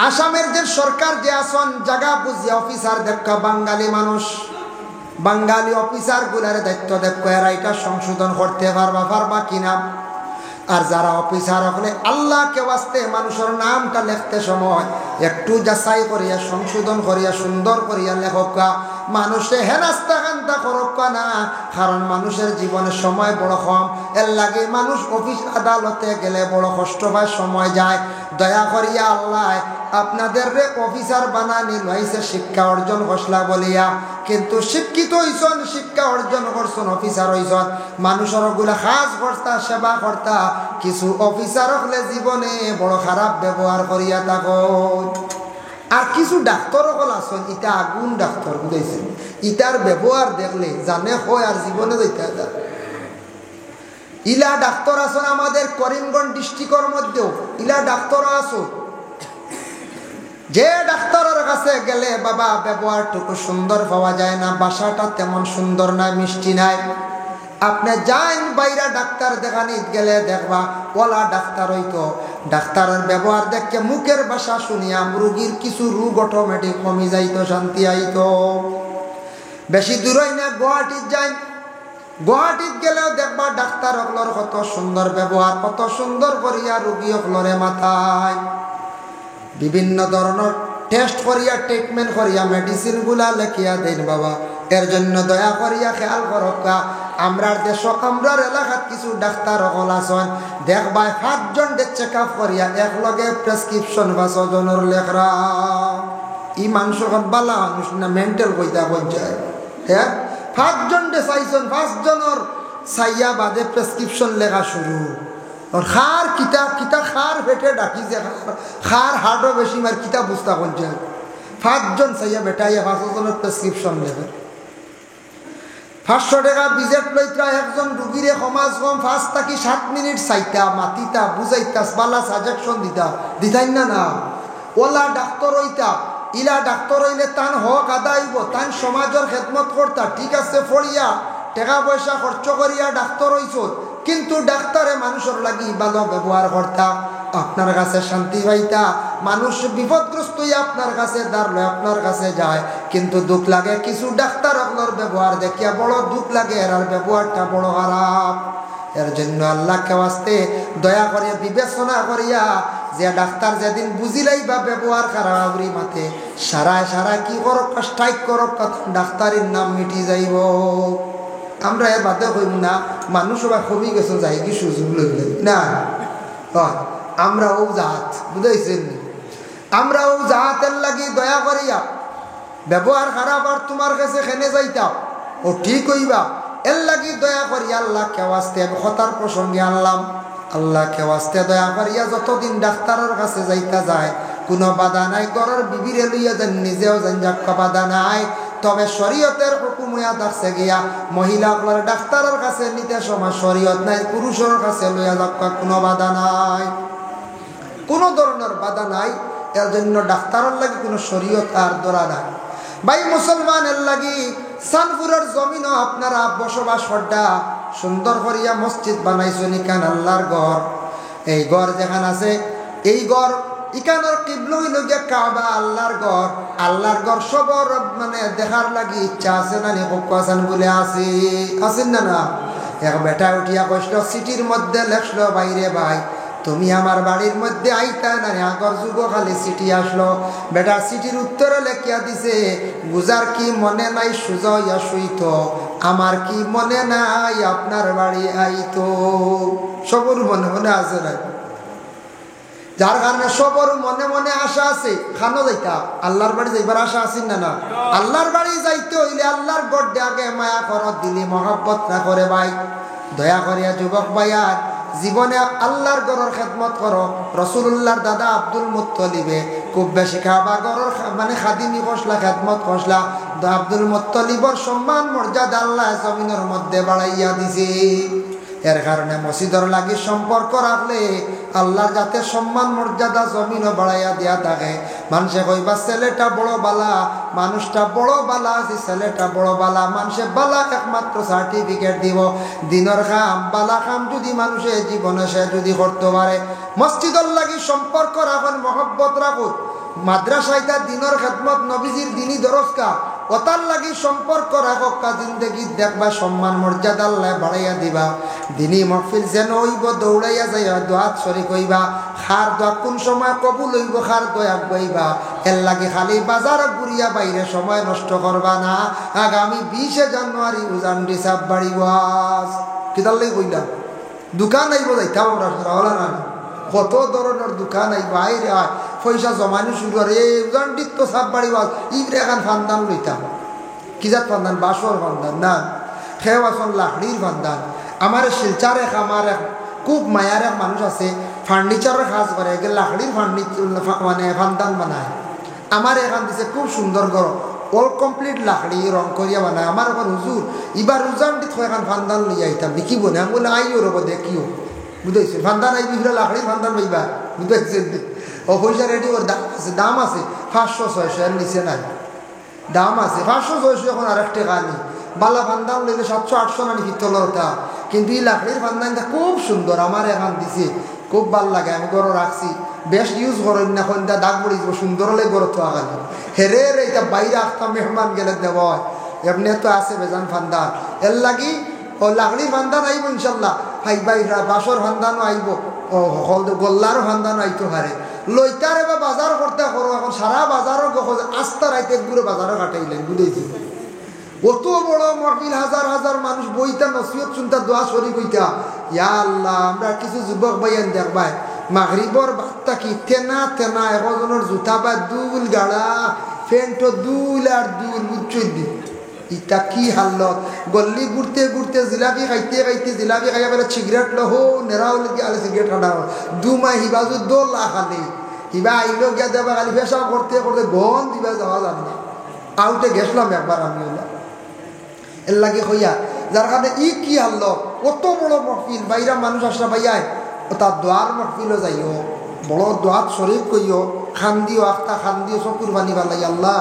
A: আসামের যে সরকার যে আসন জায়গা বুঝিয়া অফিসার দেখা বাঙালি মানুষ, বাঙালি অফিসার গুলার দায়িত্ব দেখো এরা এটা সংশোধন করতে পারবা কিনা। আর যারা অফিসার হলে আল্লাহকে ওয়াস্তে মানুষের নামটা লিখতে সময় একটু যাচাই করিয়া সংশোধন করিয়া সুন্দর করিয়া লেখকা, মানুষে হেনাস্তা কান্তা করক্কা না, কারণ মানুষের জীবনের সময় বড় কম। এর লাগে মানুষ অফিস আদালতে গেলে বড় কষ্ট পায়, সময় যায়। দয়া করিয়া আল্লাহ আপনাদের অফিসার বানানি লইছে শিক্ষা অর্জন করলা বলিয়া, কিন্তু শিক্ষিত হইছন, শিক্ষা অর্জন করছেন, অফিসার হইছন, মানুষের গুলা কাজ কর্তা সেবা কর্তা। কিছু অফিসার হলে জীবনে বড় খারাপ ব্যবহার করিয়া থাকো। আর কিছু ডাক্তার হল আসন, ইটা আগুন ডাক্তার বুঝাইছেন, ইটার ব্যবহার দেখলে জানে হয় আর জীবনে যাইতে যায়। ইলা ডাক্তার আসন আমাদের করিমগঞ্জ ডিস্ট্রিক্টের মধ্যেও ইলা ডাক্তার আসন, যে ডাক্তারের কাছে গেলে বাবা ব্যবহারটুকু সুন্দর পাওয়া যায় না, বাসাটা তেমন সুন্দর নাই, মিষ্টি নাই। আপনি যাইন বাইরা ডাক্তার দেখানি গেলে দেখবা ওলা ডাক্তার হইতো, ডাক্তারের ব্যবহার দেখে মুখের ভাষা শুনিয়া রুগীর কিছু রোগ অটোমেটিক কমে যাইতো, শান্তি আইতো। বেশি দূরই না গুয়াহাটির যাই, গুয়াহাটিত গেলেও দেখবা ডাক্তার হকলর কত সুন্দর ব্যবহার, কত সুন্দর করিয়া রুগী হকলরে মাথায় বিভিন্ন ধরনের টেস্ট করিয়া ট্রিটমেন্ট করিয়া মেডিসিন গুলা লেখিয়া দেন বাবা। এর জন্য দয়া করিয়া খেয়াল করকা, আমরার দেশ আমরার এলাকাত কিছু ডাক্তার হল আছেন দেখবা 7 জন চেক আপ করিয়া একলগে প্রেসক্রিপশন বা 6 জনের লেখরা। ই মানুষ বালা মানুষ না মেন্টাল কইতা পর্যায়ে। হ্যাঁ, 7 জন চাইছেন, 5 জনের চাইয়া বাদে প্রেসক্রিপশন লেখা শুরু। খার কিতাব কিতাব খার বেটে ডাকি যে খার হার্টও বেশি মার কিতাব বুঝতা পর্যায়ে 5 জন চাইয়া বেটাইয়া 5 জনের প্রেসক্রিপশন লেখে। 500 টাকা বিজেট লইত্রা একজন রুগীরে সমাজ কম 5 থেকে 7 মিনিট চাইতা মাতিতা বুঝাইতা বালা সাজেকশন দিতাই না ওলা ডাক্তার হইতা। ইলা ডাক্তার হইলে তান হক আদায়ব, তান সমাজের খেদমত করতা, ঠিক আছে ফড়িয়া টাকা পয়সা খরচ করিয়া ডাক্তার হইছ, কিন্তু ডাক্তারে মানুষের লাগি ভালো ব্যবহার করতা, আপনার কাছে শান্তি পাইতা। মানুষ বিপদগ্রস্ত হইয়া আপনার কাছে দাঁড়ালো, আপনার কাছে যায়, কিন্তু দুঃখ লাগে কিছু ডাক্তার আপনার ব্যবহার দেখিয়া বড় দুঃখ লাগে, এর ব্যবহারটা বড় খারাপ। এর জন্য আল্লাহকে ওয়াস্তে দয়া করিয়া বিবেচনা করিয়া যে ডাক্তার যেদিন বুঝিলাই বা ব্যবহার খারাপ মাথে সারায় সারায় কি করক স্ট্রাইক করক, ডাক্তারের নাম মিটি যাইব। আমরা এর বাদে হইব না, মানুষ সবাই কমে গেছে যাই কি সুযোগ লইলে না। আমরা ও জাত বুঝাইছেন, আমরা ও জাতের লাগি দয়া করিয়া ব্যবহার খারাপ আর তোমার কাছে খেনে যাইতাম ও ঠিক হইবা, এর লাগি দয়া করিয়া আল্লাহকে ওয়াস্তে আমি কথার প্রসঙ্গে আনলাম। আল্লাহকে ওয়াস্তে দয়া করিয়া যতদিন ডাক্তারের কাছে যাইতা যায় কোনো বাধা নাই, ঘরের বিবিরে লইয়া যান নিজেও যান যাক্কা বাধা নাই। তবে শরীয়তের হুকুম হইয়া থাকছে গিয়া মহিলাগুলোর ডাক্তারের কাছে নিতে সময় শরীয়ত নাই, পুরুষের কাছে লইয়া যাক্কা কোনো বাধা নাই, কোনো ধরনের বাধা নাই। এর জন্য ডাক্তারের লাগি কোনো শরীয়ত আর ধরা নাই। ভাই মুসলমানের লাগি সানপুরের জমিনও আপনারা বসবাস করডা সুন্দর করিয়া মসজিদ বানাইছেন, ইকান আল্লাহর ঘর। এই ঘর যেখানে আছে এই ঘর ইকানোর কিবলা হইল গিয়া কাবা, আল্লাহর ঘর। আল্লাহর ঘর সবর মানে দেখার লাগি ইচ্ছা আছে না নি? আছেন বলে আছেন না না? এক বেটা উঠিয়া কইছিল সিটির মধ্যে লেখছিল বাইরে ভাই তুমি আমার বাড়ির মধ্যে আইতা না রে? আগর যুগ খালি চিঠি আসলো, বেটা চিঠির উত্তরে লেখিয়া দিছে, বুঝার কি মনে নাই সুজা হইয়া শুইত, আমার কি মনে নাই আপনার বাড়ি আইতো। সবর মনে মনে আছে না, যার কারণে সবর মনে মনে আশা আছে। খানো যাইতা আল্লাহর বাড়ি যাইবার আশা আছে না? না, আল্লাহর বাড়ি যাইতে হইলে আল্লাহর গড্ডে আগে মায়া করত, দিলি মহব্বত না করে ভাই। দয়া করিয়া যুবক ভাইয়ার জীবনে আল্লাহর গরর খেদমত করো। রসুল্লাহর দাদা আব্দুল মুত্তলিবে খুব বেশি খাবা গরর মানে খাদিমি কসলা খেদমত কসলা, আব্দুল মুত্তলিবর সম্মান মর্যাদা আল্লাহ জমিনের মধ্যে বাড়াইয়া দিছে। এর কারণে মসজিদের লাগি সম্পর্ক রাখলে আল্লাহর যাতে সম্মান মর্যাদা জমিনও বাড়াইয়া দিয়া থাকে। মানুষে কইবা ছেলেটা বড় বালা, মানুষটা বড় বালা, যে ছেলেটা বড় বালা, মানুষে বালা একমাত্র সার্টিফিকেট দিব। দিনের কাম বালা কাম যদি মানুষের জীবনে সে যদি করতে পারে, মসজিদের লাগি সম্পর্ক রাখুন, মহব্বত রাখুন। মাদ্রাসায় তার দিনের খেদমত নবীজির দিনই দরজকা ওতার লাগি সম্পর্ক রাখক, জিন্দগি দেখবা সম্মান মর্যাদা আল্লাহ বাড়াইয়া দিবা। দিনই মহফিল যেন হইব দৌড়াইয়া যাইয়া দোয়াত শরীক হইবা, খার দোয়া কোন সময় কবুল হইব খার দোয়া বইবা। এর লাগে খালি বাজার ঘুরিয়া বাইরে সময় নষ্ট করবা না। আগামী 20 জানুয়ারি উজান ডিসাব বাড়িব, কিতার লাগি কইলাম দোকান আইব যাইতাম আমরা রাওলা না, কত ধরনের দোকান আইব, আইরে আয় পয়সা জমানি শুরু করে। এই উজানটির তো সাপ বাড়ি বাস ইবরে এখন ফান্দান লইতাম, কিজাত ফান্দান বাসর ফান্দান না, খেয়ে আসন লাকড়ির ফান্দান। আমার শিলচার এক আমার এক খুব মায়ার এক মানুষ আছে, ফার্নিচারের কাজ করে, লাকড়ির মানে ফান্দান বানায়। আমার এখান দিছে খুব সুন্দর ঘর, অল কমপ্লিট লাকড়ি রং করিয়া বানায়। আমার এখন হুজুর এবার উজানটিত এখন ফান্দান লইয়া আইতাম, বিকিব না? আমি বলে আইও রব দেখিও, বুঝাইছে ফান্দান আইবি ফিরে লাকড়ির ফান্দান লইবা, বুঝাইছে? ও পয়সা রেডি ওর দাম আছে 500-600 এর নিচে নাই, দাম আছে 500-600। এখন আর একটা গানি বালা ফান্দান লইলে 700-800 নানি পিতলের ওটা, কিন্তু এই লাকড়ির ফান্দানটা খুব সুন্দর। আমার এখান দিছে খুব ভাল লাগে, আমি গরো রাখছি, বেশ ইউজ করেন না, সন্ধ্যা দাগ পড়ি যাব, সুন্দর হলে গরো তো আগালি হেরে রে। এটা বাইরে আসতাম মেহমান গেলে দেব হয়, এমনি তো আছে বেজান ফান্দান। এর লাগি ও লাকড়ির ফান্দান আইব ইনশাল্লাহ, হাইবাইরা বাসর ফান্দানও আইব, ও গোল্লারও ফান্দানও আইতো হারে লইতারে বা বাজার করতে করো। এখন সারা বাজারও আস্তা রাইতে ঘুরে বাজারও কাটাইলেন, বুঝেছি? কত বড় মহফিল, হাজার হাজার মানুষ বইতা নসিহত শুনতা দোয়া শরীফ হইতা। ইয়া আল্লাহ, আমরা কিছু যুবক ভাইয়ান দেখবাই মাগরিবর বার্তা কি তেনা তেনা একজনের জুতা বা দুল গাড়া ফ্যান্ট দুল আর দুল বুঝছই দি ইটা কি হালত। গল্লি ঘুরতে ঘুরতে জিলাপি খাইতে খাইতে জিলাপি খাইয়া বেলা সিগারেট লহ নেরাও লেগে আলে সিগারেট খাটা দুমাই হিবাজু দোলা খালি হিবা আইলো গিয়া দেবা খালি পেশাব করতে করতে গন দিবা যাওয়া যান না। আউটে গেছিলাম একবার আমি, ওলা এর লাগে হইয়া যার কারণে ই কি হারল কত বড় মহফিল, বাইরা মানুষ আসা ভাইয়াই ও তার দোয়ার মহফিলও যাইও, বড় দোয়াত শরীফ কইও, খান দিও আখতা খান দিও, চকুর বানি বালাই। আল্লাহ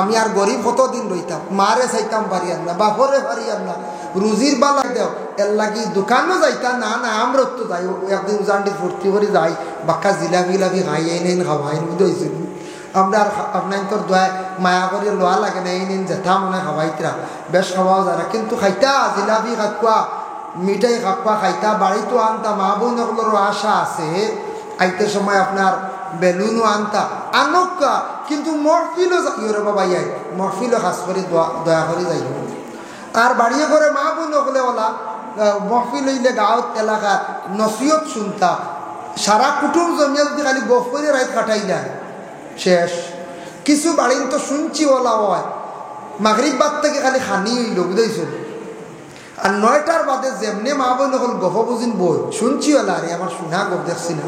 A: আমি আর গরিব কতদিন রইতাম, মারে চাইতাম পারিয়ার না, বাপরে পারিয়ার না, রুজির বালা দেও। এর লাগি দোকানও যাইতাম না, না আমরা তো যাই একদিন উজানটি ফুর্তি করে যাই, বাক্কা জিলাপি লাপি খাই নেন খাওয়াই বুঝেছি। আমরা আর আপনার তোর দোয়া মায়া করে লোয়া লাগে না, এই নিন যেথা মনে খাওয়াইতরা বেশ খাওয়াও যারা, কিন্তু খাইতা জিলাপি খাকুয়া মিঠাই খাকুয়া খাইতা বাড়িতেও আনতা। মা বোনগুলোরও আশা আছে আইতে সময় আপনার বেলুনও আনতা আনকা, কিন্তু মহফিলও যাইও রে বাবা, ইয়াই মহফিলও খাস করে দয়া করে যাইও। আর বাড়িয়ে করে মা বোন হলে ওলা মহফিল হইলে গাঁৱত এলাকার নসিহত শুনতা, সারা কুটুম জমিয়া যদি খালি গফ করে রাইত কাটাই যায় শেষ। কিছু বাড়িন তো শুনছি ওলা হয় মাগরিব বাদ থেকে খালি খানি হইল, বুঝাইছ? আর 9টার বাদে যেমনি মা বোন হল গফ বুঝিন বই শুনছি ওলা, আরে আমার শোনা গপ দেখছি না।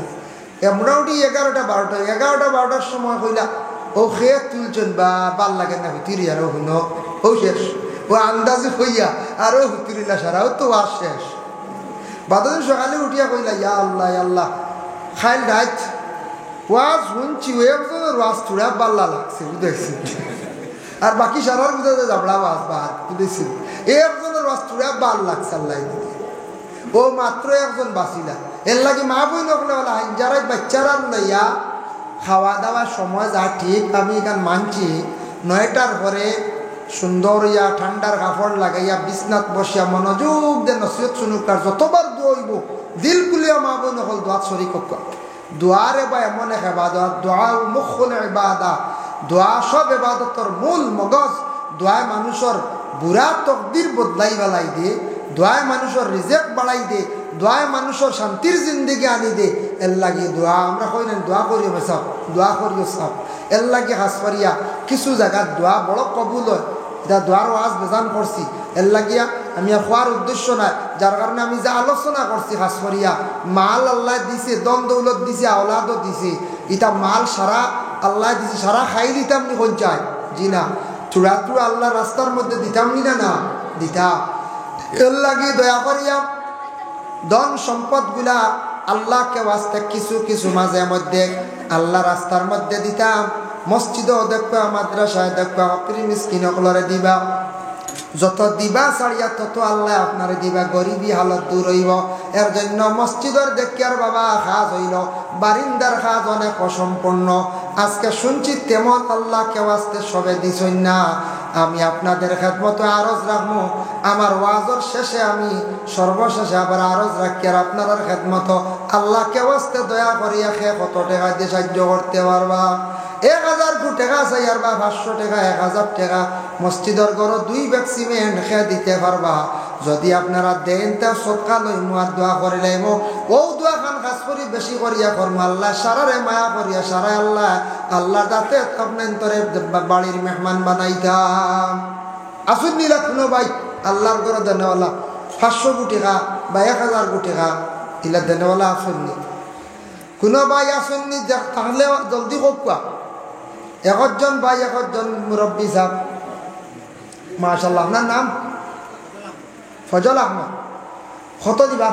A: মোটামুটি 11টা-12টার সময় হইলা ও খেয়ে তুলছেন বা ভাল লাগে না ভিতরি, আরো হইন ও শেষ, ও আন্দাজে হইয়া আরো ভিতরিলা সারাও তো আর শেষ। বাদদিন সকালে উঠিয়া কইলা ইয়া আল্লাহ আল্লাহ খাইল রাত ওয়াজ শুনছি, একজনের ওয়াজ থোড়া বাল্লা লাগছে বুঝেছি, আর বাকি সারার বুঝে যাবড়া ওয়াজ বাদ বুঝেছি। একজনের ওয়াজ থোড়া ভাল লাগছে আল্লাহ, ও মাত্র একজন বাঁচিলা। এর লাগে মা বই নকলে বলা যারা বাচ্চারা লইয়া খাওয়া দাওয়ার সময় যা ঠিক আমি এখান মানছি 9টার পরে সুন্দর ইয়া ঠান্ডার কাপড় লাগাইয়া বিছনাত বসিয়া মনোযোগ দিয়ে নসিহত শুনুক আর যতবার দোয়া হইব দিল কুলিয়া মা বোন হল দোয়াত শরীক হোক। দোয়ারে বা এমন এক ইবাদত, দোয়া মুখুল ইবাদত, দোয়া সব ইবাদতর মূল মগজ। দোয়ায় মানুষের বুড়া তকদির বদলাই বেলাই দিয়ে, দোয়ায় মানুষের রিজেক্ট বাড়াই দে, দোয়ায় মানুষের শান্তির জিন্দিগি আনি দে। এর লাগে দোয়া আমরা কই না দোয়া করিও সব, দোয়া করিও সব। এর লাগে হাস করিয়া কিছু জায়গার দোয়া বড় কবুল হয়, এটা দোয়ার ওয়াজ বেজান করছি। এর লাগিয়া আমি আর খোয়ার উদ্দেশ্য নাই, যার কারণে আমি যে আলোচনা করছি হাস করিয়া মাল আল্লাহ দিছে, দম দৌলত দিছে, আওলাদও দিছে। এটা মাল সারা আল্লাহ দিছে, সারা খাই দিতাম নি কোন চাই? জি না, চূড়া চূড়া আল্লাহ রাস্তার মধ্যে দিতাম নি না দিতা। এর লাগে দয়া করিয়া ধন সম্পদ গুলা আল্লাহকে ওয়াস্তে কিছু কিছু মাঝে মধ্যে আল্লাহ রাস্তার মধ্যে দিতাম। মসজিদও দেখবা, মাদ্রাসায় দেখবা, হকরি মিসকিন অকলরে দিবা। যত দিবা ছাড়িয়া তত আল্লাহ আপনারে দিবা, গরিবী হালত দূর হইব। এর জন্য মসজিদের দেখিয়ার বাবা খাজ হইল, বারিন্দার খাজ অনেক অসম্পূর্ণ। আজকে শুনছি তেমন আল্লাহকে ওয়াস্তে সবে দিছই না। আমি আপনাদের খেদমত আরজ রাখবো। আমার ওয়াজর শেষে আমি সর্বশেষে আবার আরজ রাখি আর আপনার খেদমত আল্লাহকে ওয়াস্তে দয়া করিয়া খে কত টাকা দিয়ে সাহায্য করতে পারবা? 1000 টাকা চাই আর বা 500 টাকা, 1000 টাকা মসজিদের ঘর 2 ব্যাগ সিমেন্ট খেয়ে দিতে পারবা? যদি আপনারা দেন তা সৎকা লইমু আর দোয়া করে লাইমু। ও দোয়া খান খাস করি বেশি করিয়া করম আল্লাহ সারারে মায়া করিয়া সারা আল্লাহ আল্লাহর দাতে আপনার তরে বাড়ির মেহমান বানাইতাম। আসুন নিলা কোনো ভাই আল্লাহর ঘরে দেনেওয়ালা 500 টাকা বা 1000 টাকা ইলা দেনেওয়ালা আসুননি? কোনো ভাই আসুননি? তাহলে জলদি হোক। একজন ভাই, একজন মুরব্বী সাহেব, মাশাআল্লাহ। আপনার নাম? ফজল আহমদ। কত দিবা?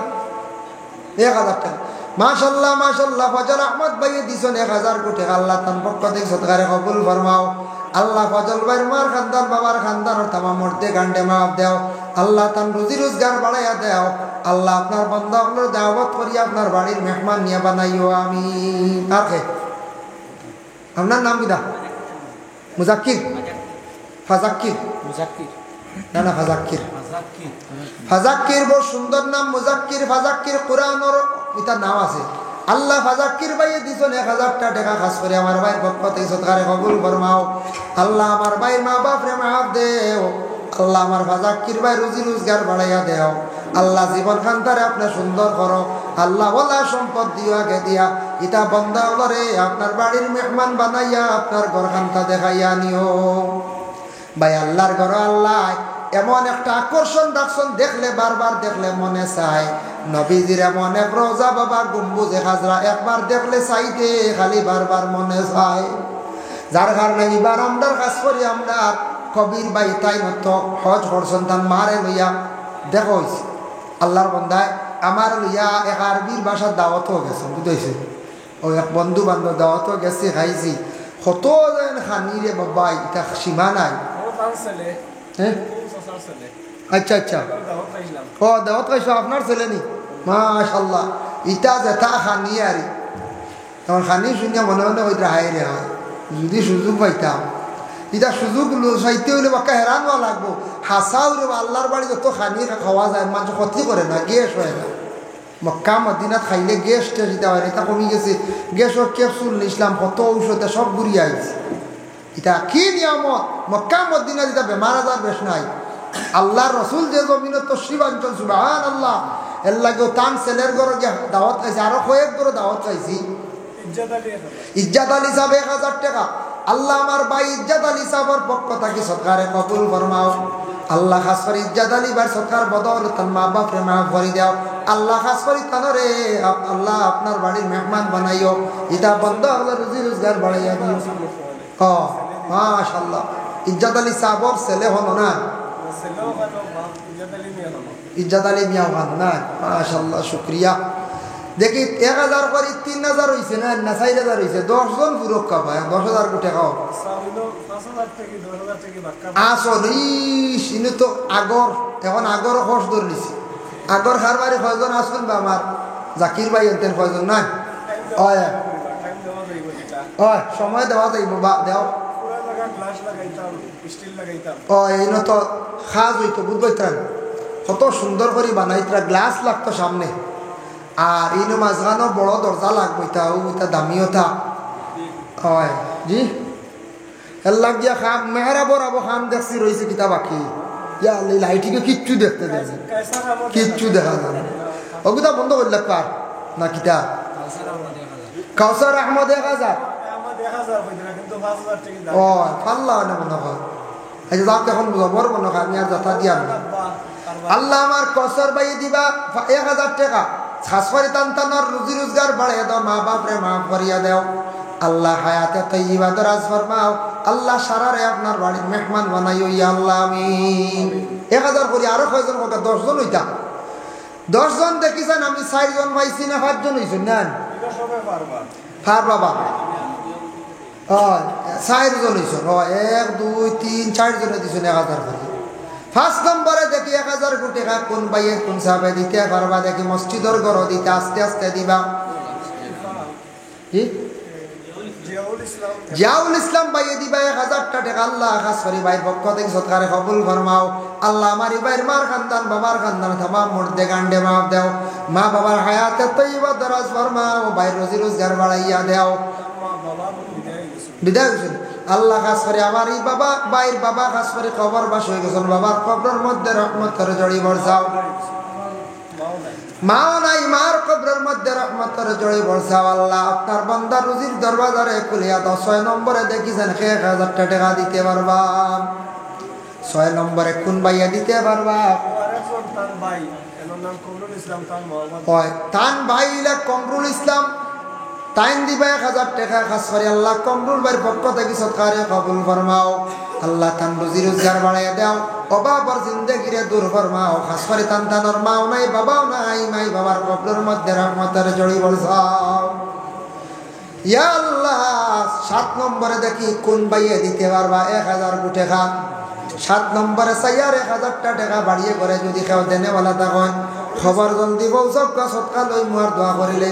A: 1000 টাকা। মাশাআল্লাহ মাশাআল্লাহ, ফজল আহমদ ভাই দিছেন 1000 টাকা। আল্লাহ তার পক্ষ থেকে সদকারে কবুল ফরমাও। আল্লাহ ফজল ভাইয়ের মার খানদান, বাবার খানদান তামাম মর্দে গান্ডে মাফ দেও। আল্লাহ তার রুজি রোজগার বাড়াইয়া দেও। আল্লাহ আপনার বান্দাগুলোর দাওয়াত করিয়া আপনার বাড়ির মেহমান নিয়ে বানাইও আমি। আর কে? আপনার নাম কিনা? মুজাক্কির? ফাজাক্কির? না না, ফাজাক্কির। ফাজাক্কির বহু সুন্দর নাম, মুজাক্কির ফাজাক্কির। কোরআনের এটা নাম আছে। আল্লাহ ফাজাক্কির ভাইয়ে দিছেন 1000 টাকা খাস করে আমার ভাইয়ের পক্ষ থেকে সদকারে কবুল ফরমাও। আল্লাহ আমার ভাইয়ের মা বাপরে মাফ দেও। আল্লাহ আমার ফাজাক্কির ভাই রুজি রোজগার বাড়াইয়া দেও। আল্লাহ জীবন খান্তারে আপনি সুন্দর করো। আল্লাহ ওলা সম্পদ দিও আগে দিয়া ইটা বন্দা হলরে আপনার বাড়ির মেহমান বানাইয়া আপনার ঘর খান্তা দেখাইয়া নিও। ভাই আল্লাহর ঘর আল্লাহ এমন একটা আকর্ষণ রাখছেন, দেখলে বারবার দেখলে মনে চায়। নবীজির এমন এক রোজা বাবা গম্বুজে খাজরা একবার দেখলে চাইতে খালি বারবার মনে চায়। যার কারণে এবার আমরা কাজ করি, আমরা কবির ভাই তাই মতো হজ করছেন তার মারে লইয়া দেখা হয়েছে। আল্লাহর বন্ধায় আমার লইয়া এক আরবির ভাষার দাওয়াতও গেছে, বুঝেছে? ওই এক বন্ধু বান্ধব দাওয়াতও গেছে, খাইছি। কত যেন খানি রে বাবা, এটা সীমা নাই। হ্যাঁ আচ্ছা আচ্ছা, ও দাওয়াত খাইছো আপনার ছেলে নি? মাশাআল্লাহ, ইটা যেটা খানি আর আমার খানি শুনিয়া মনে মনে হইতে হাই রে হয়। যদি সুযোগ পাইতাম, এটা সুযোগ চাইতে হইলে বাক্কা হেরান হওয়া লাগবো। হাসা হইলে আল্লাহর বাড়ি যত খানি খাওয়া যায় মানুষ ক্ষতি করে না, গ্যাস হয় না। মক্কা মদিনাত খাইলে গ্যাস টেস্ট হয় না, এটা কমে গেছে। গ্যাসের ক্যাপসুল নিছিলাম, কত ঔষধ সব ঘুরিয়ে আইছে। এটা কি নিয়ামত! মক্কা মদিনা যেটা বেমার আজার বেশ নাই। আল্লাহর রসুল যে জমিন তশরিফ আনছেন, সুবহানাল্লাহ। এর লাগেও তান ছেলের ঘরে গিয়ে দাওয়াত খাইছে, আরো কয়েক ঘরে দাওয়াত খাইছি। ইজ্জাত আলী সাহেব 1000 টাকা। আল্লাহ আমার ভাই ইজ্জাত আলী সাহেবের পক্ষ থেকে সরকারে কবুল ফরমাও। আল্লাহ খাস করে ইজ্জাত আলী ভাই সরকার বদল তার মা বাপরে মাফ করে দাও। আল্লাহ খাস করে তানরে আল্লাহ আপনার বাড়ির মেহমান বানাইও। এটা বন্ধ আল্লাহ রুজি রোজগার বাড়াইয়া দিও। ও মাশাআল্লাহ, ইজ্জাত আলী সাহেবর ছেলে হলো না? ইজ্জাত আলী মিয়া হলো না? মাশাআল্লাহ, শুকরিয়া। দেখি 1000 করে 3000 হয়েছে না, 4000 হয়েছে। 10 জন পুরস্কার পায়, 10,000 টাকা আসল তো আগর। এখন আগর খরচ ধরে নিছি। আগর খার বাড়ি কয়জন আসবেন বা আমার জাকির ভাই এনতেন কয়জন নাই? সময় দেওয়া যাইব বা দেও। ও এই তো খাজ হইতো বুঝবইতাম কত সুন্দর করে বানাইতরা গ্লাস লাগতো সামনে আর এই মাঝখানো বড় দরজা লাগবইতা ওইটা দামিওতা হয় জি এর লাগিয়া খাম মেহরা বরাবো খাম দেখছি রয়েছে কিতা বাকি ইয়া লাইটিকে কিচ্ছু দেখতে দেখছে কিচ্ছু দেখা যায় ওগুলা বন্ধ করলে পার না কিতা কাউসার আহমদ 1000 ও পাল্লা না মনে হয় এই যে যাক এখন বড় মনে হয় আমি আর যথা দিয়া না আল্লাহ আমার কসর বাই দিবা 1000 টাকা খাসফারি তান্তানোর রুজি রোজগার বাড়িয়ে দাও মা বাপরে মাফ করিয়া দাও আল্লাহ হায়াতে তৈবা দরাজ ফরমাও আল্লাহ সারারে আপনার বাড়ির মেহমান বানাইও ইয়া আল্লাহ আমিন 1000 করি আরো কয়জন কত 10 জন হইতা 10 জন দেখিছেন আমি 4 জন পাইছি না 5 জন হইছেন না ফার বাবা 4 জন হইছেন 1 2 3 4 জন দিছেন 1000 করে ফার্স্ট নম্বরে দেখি 1000 কোটি টাকা কোন বাইয়ে কোন সাহেবে দিতে পারবা দেখি মসজিদের ঘর দিতে আস্তে আস্তে দিবা কি জিয়াউল ইসলাম বাইয়ে দিবা 1000 টাকা আল্লাহ খাস করি ভাইয়ের পক্ষ থেকে সৎকারে কবুল ফরমাও আল্লাহ আমার ভাইয়ের মার খানদান বাবার খানদান তামাম মুর্দে গান্ডে মাফ দাও মা বাবার হায়াতে তৈবা দরাজ ফরমাও ভাইয়ের রুজি রোজগার বাড়াইয়া দাও বিদায় হোসেন আল্লাহ খাস করে আমার এই বাবা ভাইয়ের বাবা খাস করে কবর বাস হয়ে গেছেন বাবার কবরের মধ্যে রহমতের জড়ি বর্ষাও মাও নাই মার কবরের মধ্যে রহমতের জড়ি বর্ষাও আল্লাহ আপনার বান্দার রুজির দরবাজারে খুলিয়া দাও 6 নম্বরে দেখিছেন 1000 টাকা দিতে পারবা 6 নম্বরে কোন ভাইয়া দিতে পারবা তান ভাই কমরুল ইসলাম তাইন দিবা 1000 টাকা খাস করে আল্লাহ কমরুল ভাইয়ের পক্ষ থেকে সৎকারে কবুল ফরমাও আল্লাহ তান রুজি রোজগার বাড়াইয়া দাও অভাবর জিন্দেগিরে দূর ফরমাও খাস করে তান্তানোর মাও নাই বাবাও নাই মাই বাবার কবরের মধ্যে রহমতের জড়ি বর্ষাও ইয়া আল্লাহ 7 নম্বরে দেখি কোন ভাইয়ে দিতে পারবা 1000 কোটি টাকা 7 নম্বরে সাইয়ার 1000 টাকা বাড়িয়ে করে যদি কেউ দেনেওয়ালা থাকেন খবর জলদি বউ সবকা সৎকা লই মুয়ার দোয়া করিলে